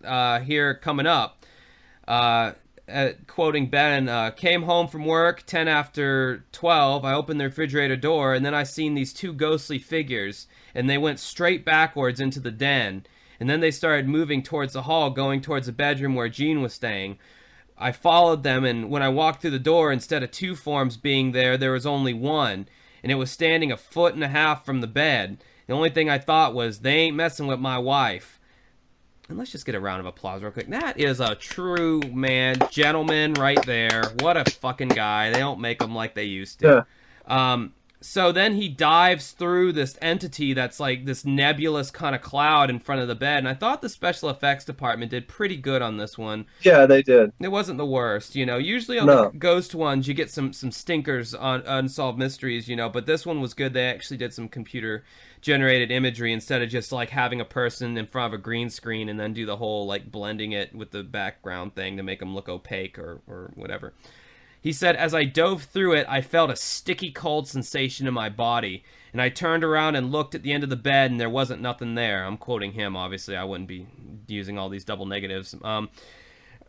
here coming up. quoting Ben, came home from work 10 after 12. I opened the refrigerator door, and then I seen these two ghostly figures, and they went straight backwards into the den. And then they started moving towards the hall, going towards the bedroom where Jean was staying. I followed them, and when I walked through the door, instead of two forms being there, there was only one. And it was standing 1.5 feet from the bed. The only thing I thought was, they ain't messing with my wife. And let's just get a round of applause real quick. That is a true, man, gentleman right there. What a fucking guy. They don't make them like they used to. Yeah. So then he dives through this entity that's like this nebulous kind of cloud in front of the bed. And I thought the special effects department did pretty good on this one. Yeah, they did. It wasn't the worst, you know. Usually on the ghost ones, you get some stinkers on Unsolved Mysteries, you know. But this one was good. They actually did some computer-generated imagery instead of just, like, having a person in front of a green screen and then do the whole, like, blending it with the background thing to make them look opaque or whatever. He said, as I dove through it, I felt a sticky cold sensation in my body, and I turned around and looked at the end of the bed, and there wasn't nothing there. I'm quoting him, obviously. I wouldn't be using all these double negatives. The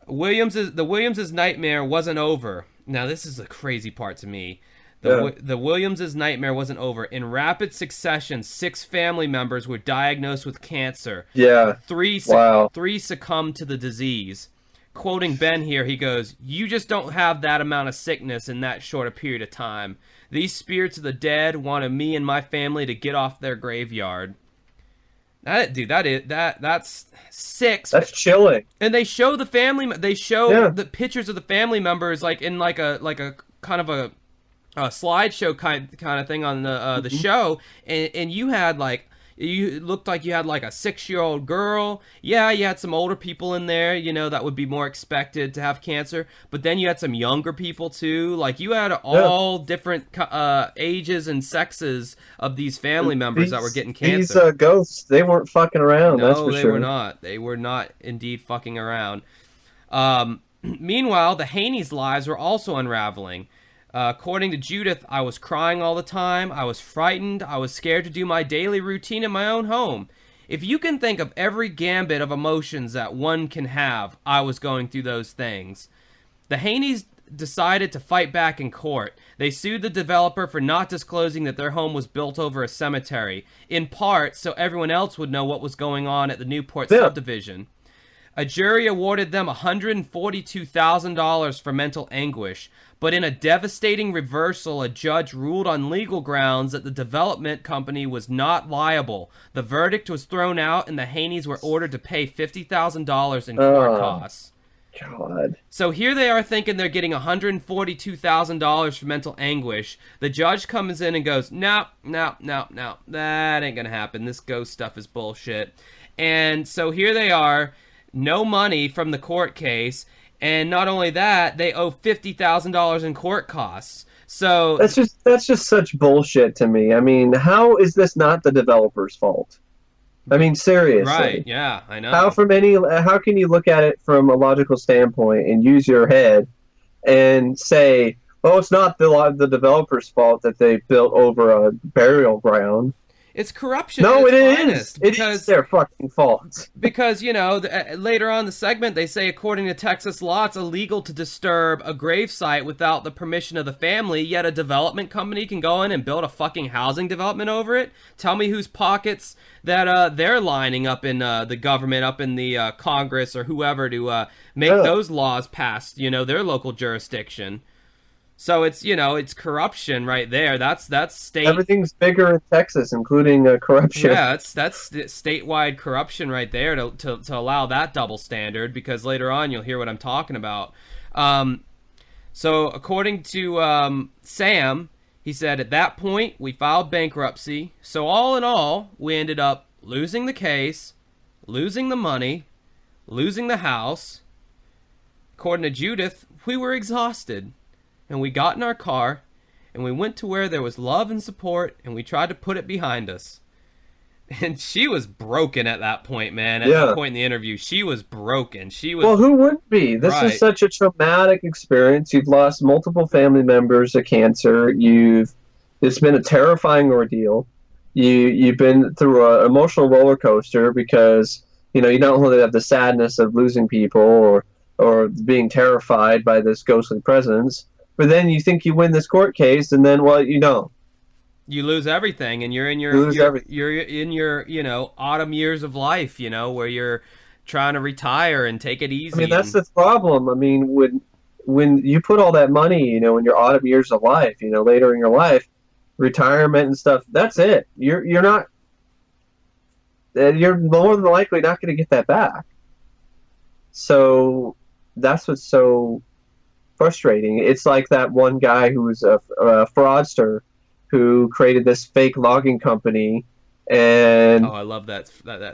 Williams's nightmare wasn't over. Now, this is the crazy part to me. The Williams's nightmare wasn't over. In rapid succession, 6 family members were diagnosed with cancer. Yeah. 3 succumbed to the disease. Quoting Ben here, he goes, "You just don't have that amount of sickness in that short a period of time. These spirits of the dead wanted me and my family to get off their graveyard." That's 6. That's chilling. And they show the family. They show the pictures of the family members, like in like a kind of a slideshow kind of thing on the show, and you had like. You looked like you had like a 6-year-old girl. Yeah, you had some older people in there, you know, that would be more expected to have cancer. But then you had some younger people too. Like you had all different ages and sexes of these family members that were getting cancer. These ghosts, they weren't fucking around. No, that's for they sure. were not. They were not indeed fucking around. Meanwhile, the Haney's lives were also unraveling. According to Judith, I was crying all the time, I was frightened, I was scared to do my daily routine in my own home. If you can think of every gambit of emotions that one can have, I was going through those things. The Haneys decided to fight back in court. They sued the developer for not disclosing that their home was built over a cemetery, in part so everyone else would know what was going on at the Newport subdivision. A jury awarded them $142,000 for mental anguish, but in a devastating reversal, a judge ruled on legal grounds that the development company was not liable. The verdict was thrown out, and the Haneys were ordered to pay $50,000 in court costs. God. So here they are thinking they're getting $142,000 for mental anguish. The judge comes in and goes, no, that ain't gonna happen. This ghost stuff is bullshit. And so here they are. No money from the court case, and not only that, they owe $50,000 in court costs. So that's just such bullshit to me. I mean, how is this not the developer's fault? I mean, seriously. Right? Yeah, I know. How can you look at it from a logical standpoint and use your head and say, "Oh, it's not the developer's fault that they built over a burial ground"? It's corruption. No, it is. It is their fucking fault. Because, you know, later on in the segment, they say, according to Texas law, it's illegal to disturb a gravesite without the permission of the family, yet a development company can go in and build a fucking housing development over it? Tell me whose pockets that they're lining up in the government, up in the Congress or whoever to make those laws pass, you know, their local jurisdiction. So it's, you know, it's corruption right there. That's state. Everything's bigger in Texas, including corruption. Yeah, that's statewide corruption right there to allow that double standard, because later on you'll hear what I'm talking about. So according to Sam, he said, at that point we filed bankruptcy. So all in all, we ended up losing the case, losing the money, losing the house. According to Judith, we were exhausted. And we got in our car, and we went to where there was love and support, and we tried to put it behind us. And she was broken at that point, man. At that point in the interview, she was broken. She was. Well, who wouldn't be? This is such a traumatic experience. You've lost multiple family members to cancer. It's been a terrifying ordeal. You've been through an emotional roller coaster because, you know, you not only have the sadness of losing people or or being terrified by this ghostly presence. But then you think you win this court case, and then what? You don't. You lose everything, and you're in You lose everything. you're in your autumn years of life, where you're trying to retire and take it easy. I mean, that's the problem. I mean, when you put all that money, in your autumn years of life, later in your life, retirement and stuff, that's it. You're not. You're more than likely not going to get that back. So that's what's so frustrating. It's like that one guy who was a fraudster who created this fake logging company, and I love that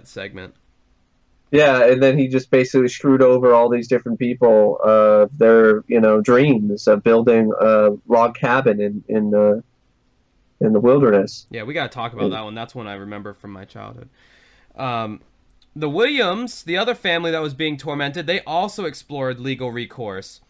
segment. Yeah, and then he just basically screwed over all these different people, their dreams of building a log cabin in the wilderness. Yeah, we got to talk about that one. That's one I remember from my childhood. The Williams, the other family that was being tormented, they also explored legal recourse.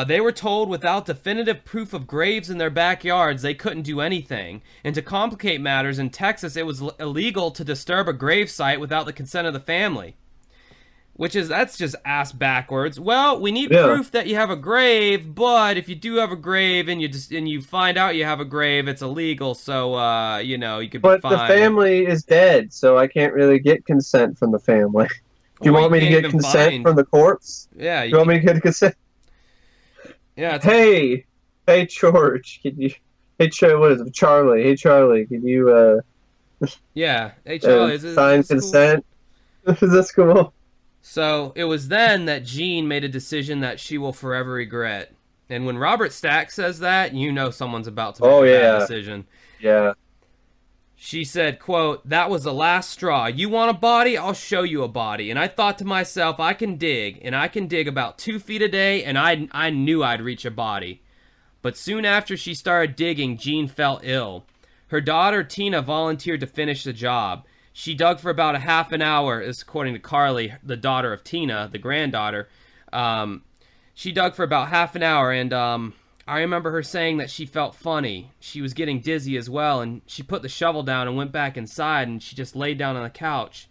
They were told without definitive proof of graves in their backyards, they couldn't do anything. And to complicate matters, in Texas, it was illegal to disturb a grave site without the consent of the family. That's just ass backwards. Well, we need proof that you have a grave, but if you do have a grave and you find out you have a grave, it's illegal. So you could be fine. But the family is dead, so I can't really get consent from the family. Do you want me to get consent from the corpse? Yeah. You want me to get consent? Yeah. Hey, George, can you? Hey, what is it, Charlie? Hey, Charlie, can you? Yeah. Hey, Charlie, sign consent. Cool? Is this cool? So it was then that Jean made a decision that she will forever regret. And when Robert Stack says that, someone's about to make a bad decision. Yeah. She said, quote, "That was the last straw. You want a body? I'll show you a body." And I thought to myself, I can dig about 2 feet a day, and I knew I'd reach a body. But soon after she started digging, Jean fell ill. Her daughter, Tina, volunteered to finish the job. She dug for about a half an hour, this according to Carly, the daughter of Tina, the granddaughter. She dug for about half an hour, and I remember her saying that she felt funny. She was getting dizzy as well, and she put the shovel down and went back inside, and she just laid down on the couch.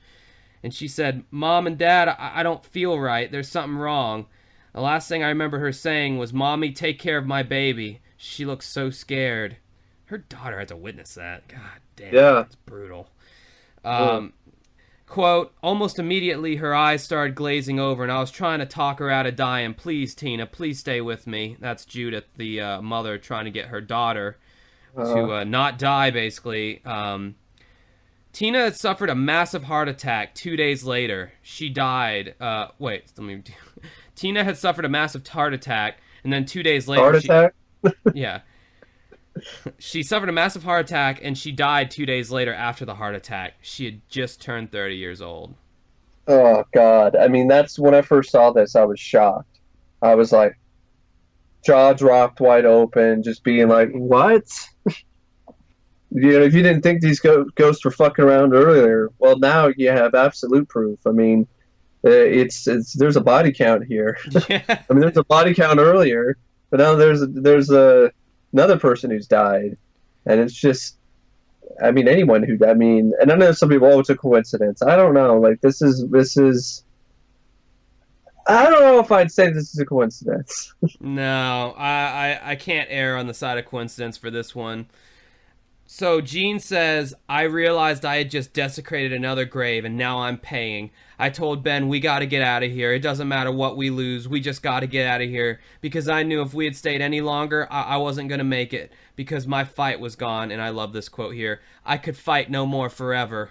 And she said, "Mom and Dad, I don't feel right. There's something wrong." The last thing I remember her saying was, "Mommy, take care of my baby. She looks so scared." Her daughter had to witness that. God damn, that's brutal. Quote, "Almost immediately her eyes started glazing over, and I was trying to talk her out of dying. Please, Tina, please stay with me." That's Judith, the mother, trying to get her daughter to not die, basically. Tina had suffered a massive heart attack 2 days later. She died. Tina had suffered a massive heart attack, and then 2 days later... Heart attack? Yeah. She suffered a massive heart attack, and she died 2 days later after the heart attack. She had just turned 30 years old. Oh, God. I mean, that's when I first saw this, I was shocked. I was like, jaw dropped wide open, just being like, what? If you didn't think these ghosts were fucking around earlier, well, now you have absolute proof. I mean, there's a body count here. Yeah. I mean, there's a body count earlier, but now there's another person who's died, and it's just, I mean, and I know some people, it's a coincidence. I don't know. Like, this is. I don't know if I'd say this is a coincidence. No, I can't err on the side of coincidence for this one. So Jean says, "I realized I had just desecrated another grave, and now I'm paying. I told Ben, we got to get out of here. It doesn't matter what we lose. We just got to get out of here. Because I knew if we had stayed any longer, I wasn't going to make it. Because my fight was gone." And I love this quote here. "I could fight no more forever."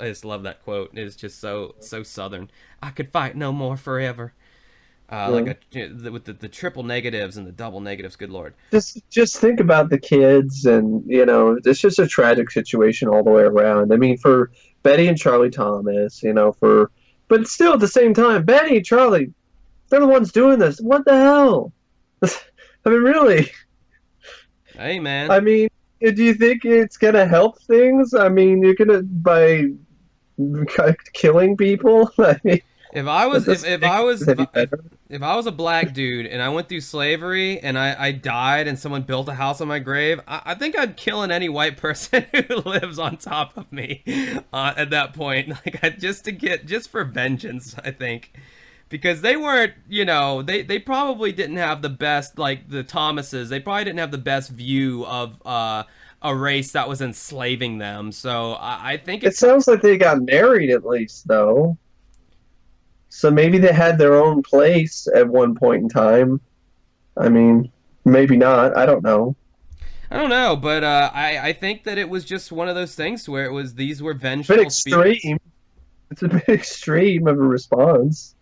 I just love that quote. It is just so Southern. "I could fight no more forever." With the triple negatives and the double negatives, good Lord. Just think about the kids, and it's just a tragic situation all the way around. I mean, for Betty and Charlie Thomas, but still at the same time, Betty and Charlie, they're the ones doing this. What the hell? I mean, really? Hey, man. I mean, do you think it's gonna help things? I mean, you're gonna by killing people. I mean, if I was a black dude and I went through slavery and I died and someone built a house on my grave, I think I'd kill any white person who lives on top of me at that point, just for vengeance, I think. Because they weren't, they probably didn't have the best, like the Thomases, they probably didn't have the best view of a race that was enslaving them. So I think It sounds like they got married at least, though. So maybe they had their own place at one point in time. I mean, maybe not. I don't know. I don't know, but I think that it was just one of those things where these were It's a vengeful bit extreme. spirits. It's a bit extreme of a response.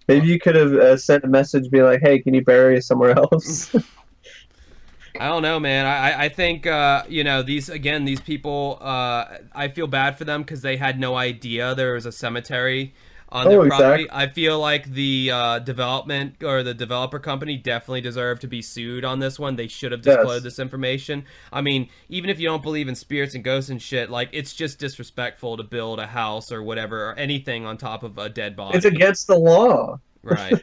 Maybe you could have sent a message being like, hey, can you bury us somewhere else? I don't know, man. I think these people. I feel bad for them because they had no idea there was a cemetery on their property. Exactly. I feel like the development or the developer company definitely deserved to be sued on this one. They should have disclosed this information. I mean, even if you don't believe in spirits and ghosts and shit, like it's just disrespectful to build a house or whatever or anything on top of a dead body. It's against the law. Right.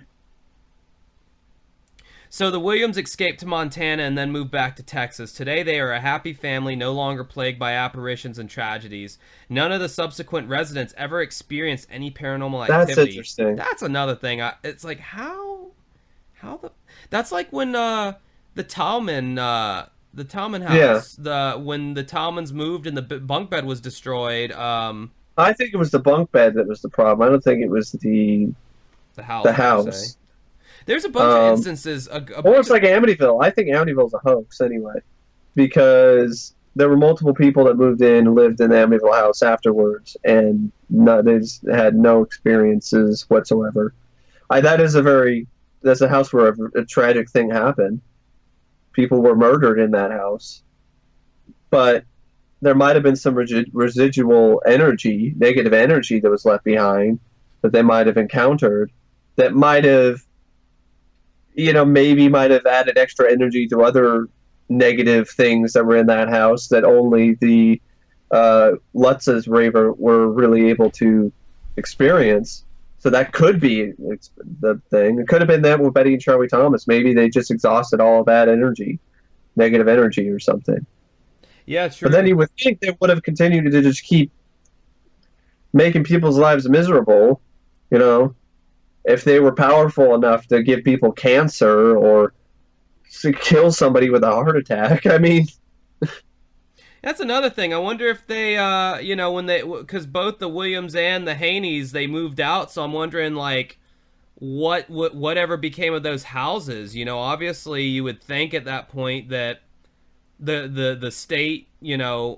So the Williams escaped to Montana and then moved back to Texas. Today they are a happy family, no longer plagued by apparitions and tragedies. None of the subsequent residents ever experienced any paranormal activity. That's interesting. That's another thing. It's like that's like when the Talman house, when the Talmans moved and the bunk bed was destroyed. I think it was the bunk bed that was the problem. I don't think it was the house. The house. There's a bunch of instances. Or it's like Amityville. I think Amityville's a hoax anyway, because there were multiple people that moved in and lived in the Amityville house afterwards, and they just had no experiences whatsoever. That's a house where a tragic thing happened. People were murdered in that house, but there might have been some residual energy, negative energy that was left behind that they might have encountered that might have might have added extra energy to other negative things that were in that house that only the Lutz's were really able to experience. So that could be the thing. It could have been that with Betty and Charlie Thomas. Maybe they just exhausted all of that energy, negative energy or something. Yeah, true. But then you would think they would have continued to just keep making people's lives miserable, if they were powerful enough to give people cancer or to kill somebody with a heart attack. I mean, that's another thing. I wonder if they, because both the Williams and the Haneys, they moved out. So I'm wondering, like, whatever became of those houses. Obviously you would think at that point that the state,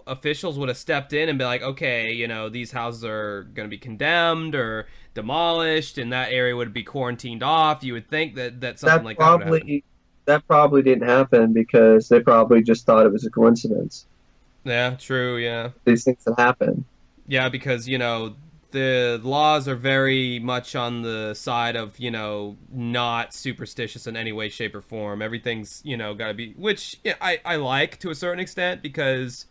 officials would have stepped in and be like, okay, these houses are going to be condemned or demolished, and that area would be quarantined off. You would think that something like that would happen. That probably didn't happen because they probably just thought it was a coincidence. Yeah, true, yeah. These things that happen. Yeah, because, the laws are very much on the side of, not superstitious in any way, shape, or form. Everything's, got to be, which I like to a certain extent because,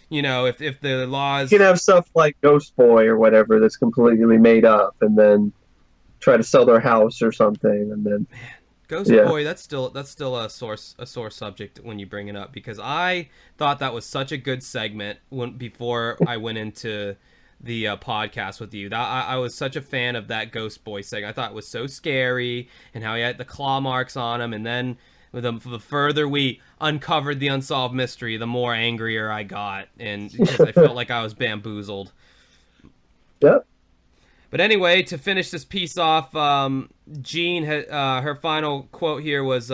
if the laws... You can have stuff like Ghost Boy or whatever that's completely made up and then try to sell their house or something and then... Man, Ghost Boy, that's still a sore subject when you bring it up because I thought that was such a good segment before I went into the podcast with you. I was such a fan of that Ghost Boy segment. I thought it was so scary and how he had the claw marks on him, and then the further we uncovered the unsolved mystery, the more angrier I got, and because I felt like I was bamboozled. Yep. But anyway, to finish this piece off, Jean, her final quote here was,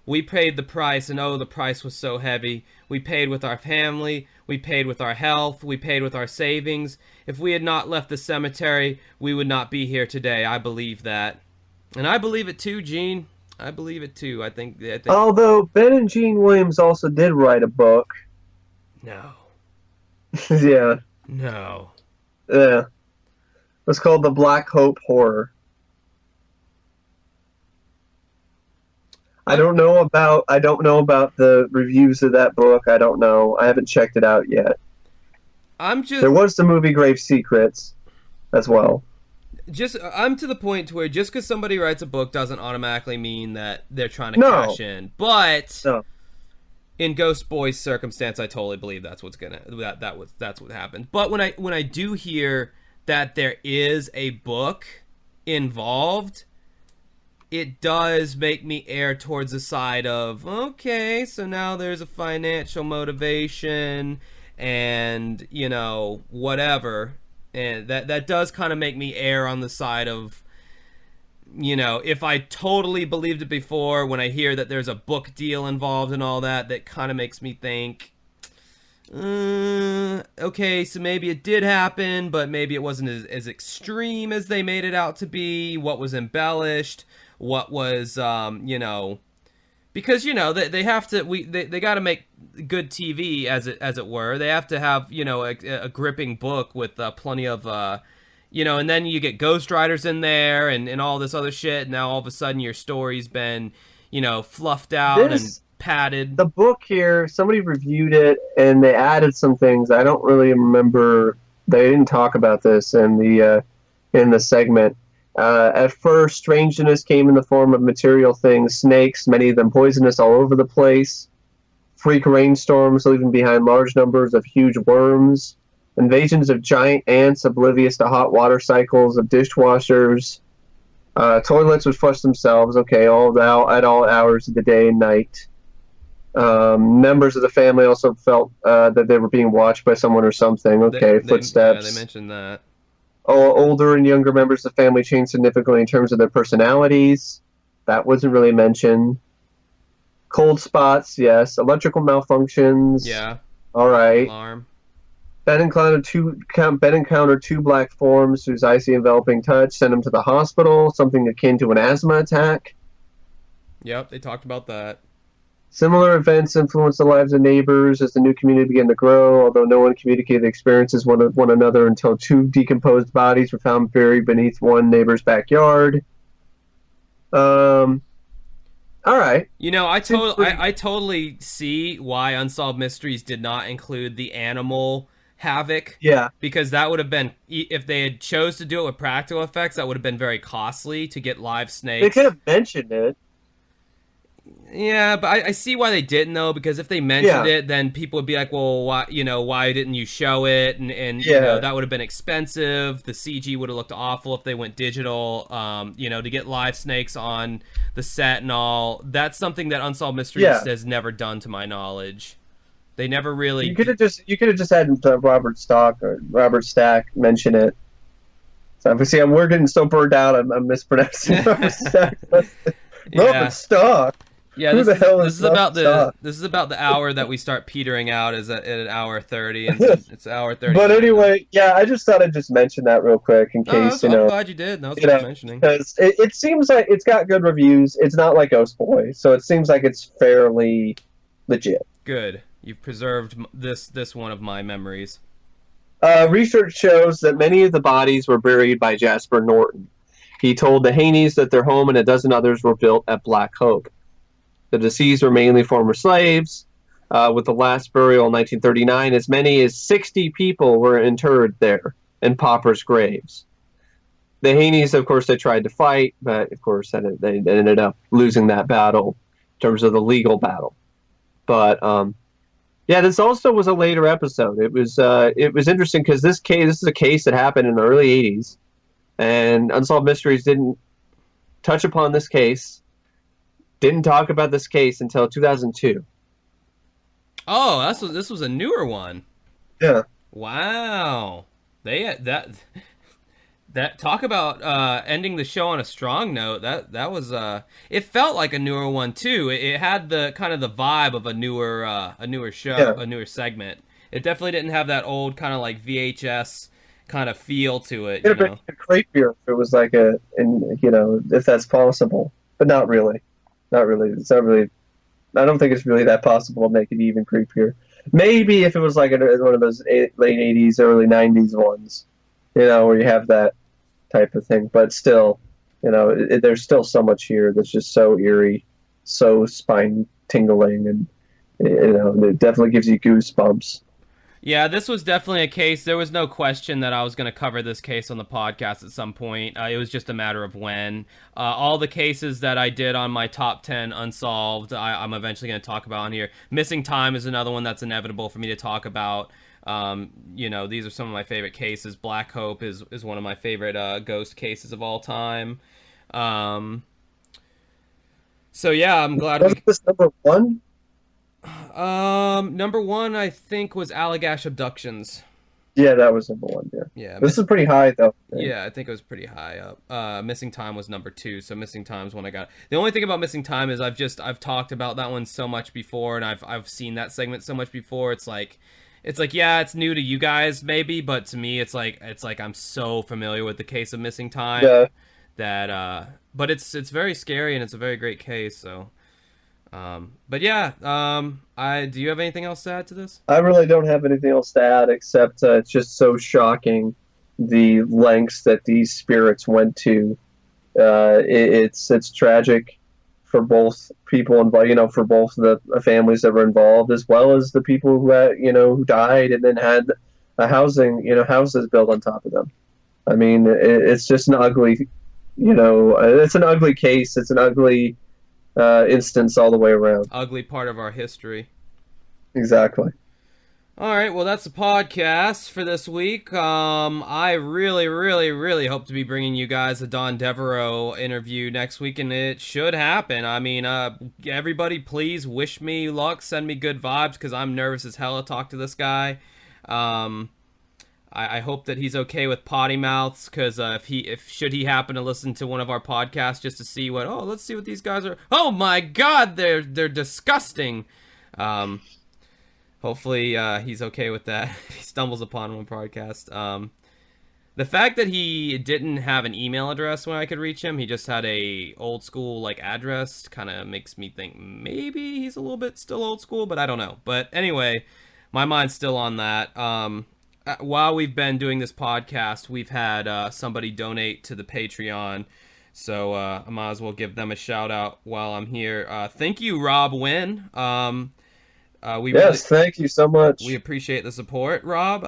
"We paid the price, and oh, the price was so heavy. We paid with our family, we paid with our health, we paid with our savings. If we had not left the cemetery, we would not be here today. I believe that." And I believe it too, Jean. I believe it too. I think. Although Ben and Jean Williams also did write a book. No. Yeah. No. Yeah. It's called The Black Hope Horror. I don't know about the reviews of that book. I don't know. I haven't checked it out yet. There was the movie Grave Secrets as well. I'm to the point to where just because somebody writes a book doesn't automatically mean that they're trying to cash in. But in Ghost Boy's circumstance, I totally believe that's what happened. But when I do hear that there is a book involved, it does make me err towards the side of, okay, so now there's a financial motivation and, you know, whatever. And that does kind of make me err on the side of, you know, if I totally believed it before, when I hear that there's a book deal involved and all that, that kind of makes me think, okay, so maybe it did happen, but maybe it wasn't as extreme as they made it out to be. What was embellished? What was, you know, because, you know, they have to, they got to make good TV, as it were. They have to have, you know, a gripping book with plenty of, you know, and then you get ghostwriters in there and all this other shit. Now all of a sudden your story's been, you know, fluffed out and padded. The book here, somebody reviewed it and they added some things. I don't really remember. They didn't talk about this in the segment. At first, strangeness came in the form of material things, snakes, many of them poisonous, all over the place. Freak rainstorms leaving behind large numbers of huge worms. Invasions of giant ants oblivious to hot water cycles of dishwashers. Toilets would flush themselves, okay, at all hours of the day and night. Members of the family also felt that they were being watched by someone or something. Okay, footsteps. Yeah, they mentioned that. Older and younger members of the family changed significantly in terms of their personalities. That wasn't really mentioned. Cold spots, yes. Electrical malfunctions. Yeah. All right. Alarm. Ben encountered two black forms whose icy enveloping touch sent him to the hospital, something akin to an asthma attack. Yep, they talked about that. Similar events influenced the lives of neighbors as the new community began to grow, although no one communicated the experiences with one another until two decomposed bodies were found buried beneath one neighbor's backyard. All right. You know, I totally see why Unsolved Mysteries did not include the animal havoc. Yeah. Because that would have been, if they had chose to do it with practical effects, that would have been very costly to get live snakes. They could have mentioned it. Yeah, but I see why they didn't, though, because if they mentioned it, then people would be like, well, why didn't you show it? And you know, that would have been expensive. The CG would have looked awful if they went digital. You know, to get live snakes on the set and all, that's something that Unsolved Mysteries has never done, to my knowledge. They never really. You could have just had Robert Stack mention it. So obviously, we're getting so burned out. I'm mispronouncing Robert Stack. Robert Stack. Yeah, this is about the hour that we start petering out is at an hour 30, and it's hour 30. But anyway, yeah, I just thought I'd just mention that real quick in case, I'm glad you did. That was worth mentioning. Because it seems like it's got good reviews. It's not like Ghost Boy, so it seems like it's fairly legit. Good. You've preserved this one of my memories. Research shows that many of the bodies were buried by Jasper Norton. He told the Haneys that their home and a dozen others were built at Black Hope. The deceased were mainly former slaves. With the last burial in 1939, as many as 60 people were interred there in paupers' graves. The Haneys, of course, they tried to fight, but of course they ended up losing that battle in terms of the legal battle. But this also was a later episode. It was interesting because this is a case that happened in the early 80s, and Unsolved Mysteries didn't touch upon this case. Didn't talk about this case until 2002. Oh, this was a newer one. Yeah. Wow. That talk about ending the show on a strong note. That was it felt like a newer one too. It had the kind of the vibe of a newer show, a newer segment. It definitely didn't have that old kind of like VHS kind of feel to it. It'd have been creepier if it was like if that's possible, but not really. Not really. It's not really. I don't think it's really that possible to make it even creepier. Maybe if it was like one of those late 80s, early 90s ones, where you have that type of thing. But still, there's still so much here that's just so eerie, so spine tingling, and it definitely gives you goosebumps. Yeah, this was definitely a case. There was no question that I was going to cover this case on the podcast at some point. It was just a matter of when. All the cases that I did on my top 10 Unsolved, I'm eventually going to talk about on here. Missing Time is another one that's inevitable for me to talk about. These are some of my favorite cases. Black Hope is one of my favorite ghost cases of all time. So yeah, I'm glad Was this number one? Number one, I think, was Allagash Abductions. Yeah, that was number one. Yeah. Yeah. This is pretty high though. Yeah, I think it was pretty high up. Missing Time was number 2, so Missing Time's one I got. The only thing about Missing Time is I've talked about that one so much before, and I've seen that segment so much before. It's like yeah, it's new to you guys maybe, but to me it's like I'm so familiar with the case of Missing Time. Yeah. That but it's very scary, and it's a very great case. So, but yeah, do you have anything else to add to this? I really don't have anything else to add except it's just so shocking the lengths that these spirits went to. It's tragic for both people involved, for both the families that were involved, as well as the people who died and then had houses built on top of them. I mean, it's just an ugly. It's an ugly case. It's an ugly instance all the way around. Ugly part of our history. Exactly. All right, well, that's the podcast for this week. I really, really, really hope to be bringing you guys a Don Devereux interview next week, and it should happen. I mean, everybody, please wish me luck, send me good vibes, because I'm nervous as hell to talk to this guy. I hope that he's okay with potty mouths, because should he happen to listen to one of our podcasts just to see let's see what these guys are. Oh my God, they're disgusting. Hopefully he's okay with that if he stumbles upon one podcast. The fact that he didn't have an email address when I could reach him, he just had a old school address, kind of makes me think maybe he's a little bit still old school, but I don't know. But anyway, my mind's still on that. While we've been doing this podcast, we've had somebody donate to the Patreon, so I might as well give them a shout out while I'm here. Thank you, Rob Wynn. Thank you so much. We appreciate the support, Rob.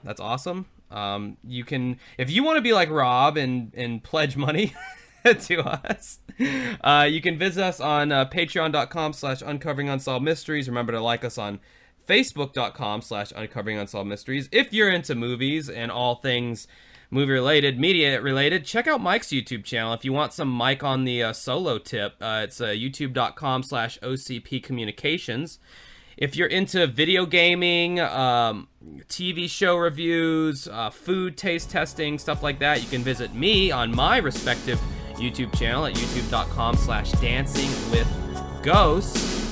That's awesome. You can, if you want to be like Rob and pledge money to us, you can visit us on patreon.com/uncovering unsolved mysteries. Remember to like us on facebook.com/uncovering unsolved mysteries. If you're into movies and all things movie related, media related, check out Mike's YouTube channel. If you want some Mike on the solo tip, it's youtube.com/OCP communications. If you're into video gaming, TV show reviews, food taste testing, stuff like that, you can visit me on my respective YouTube channel at youtube.com/dancingwithghosts.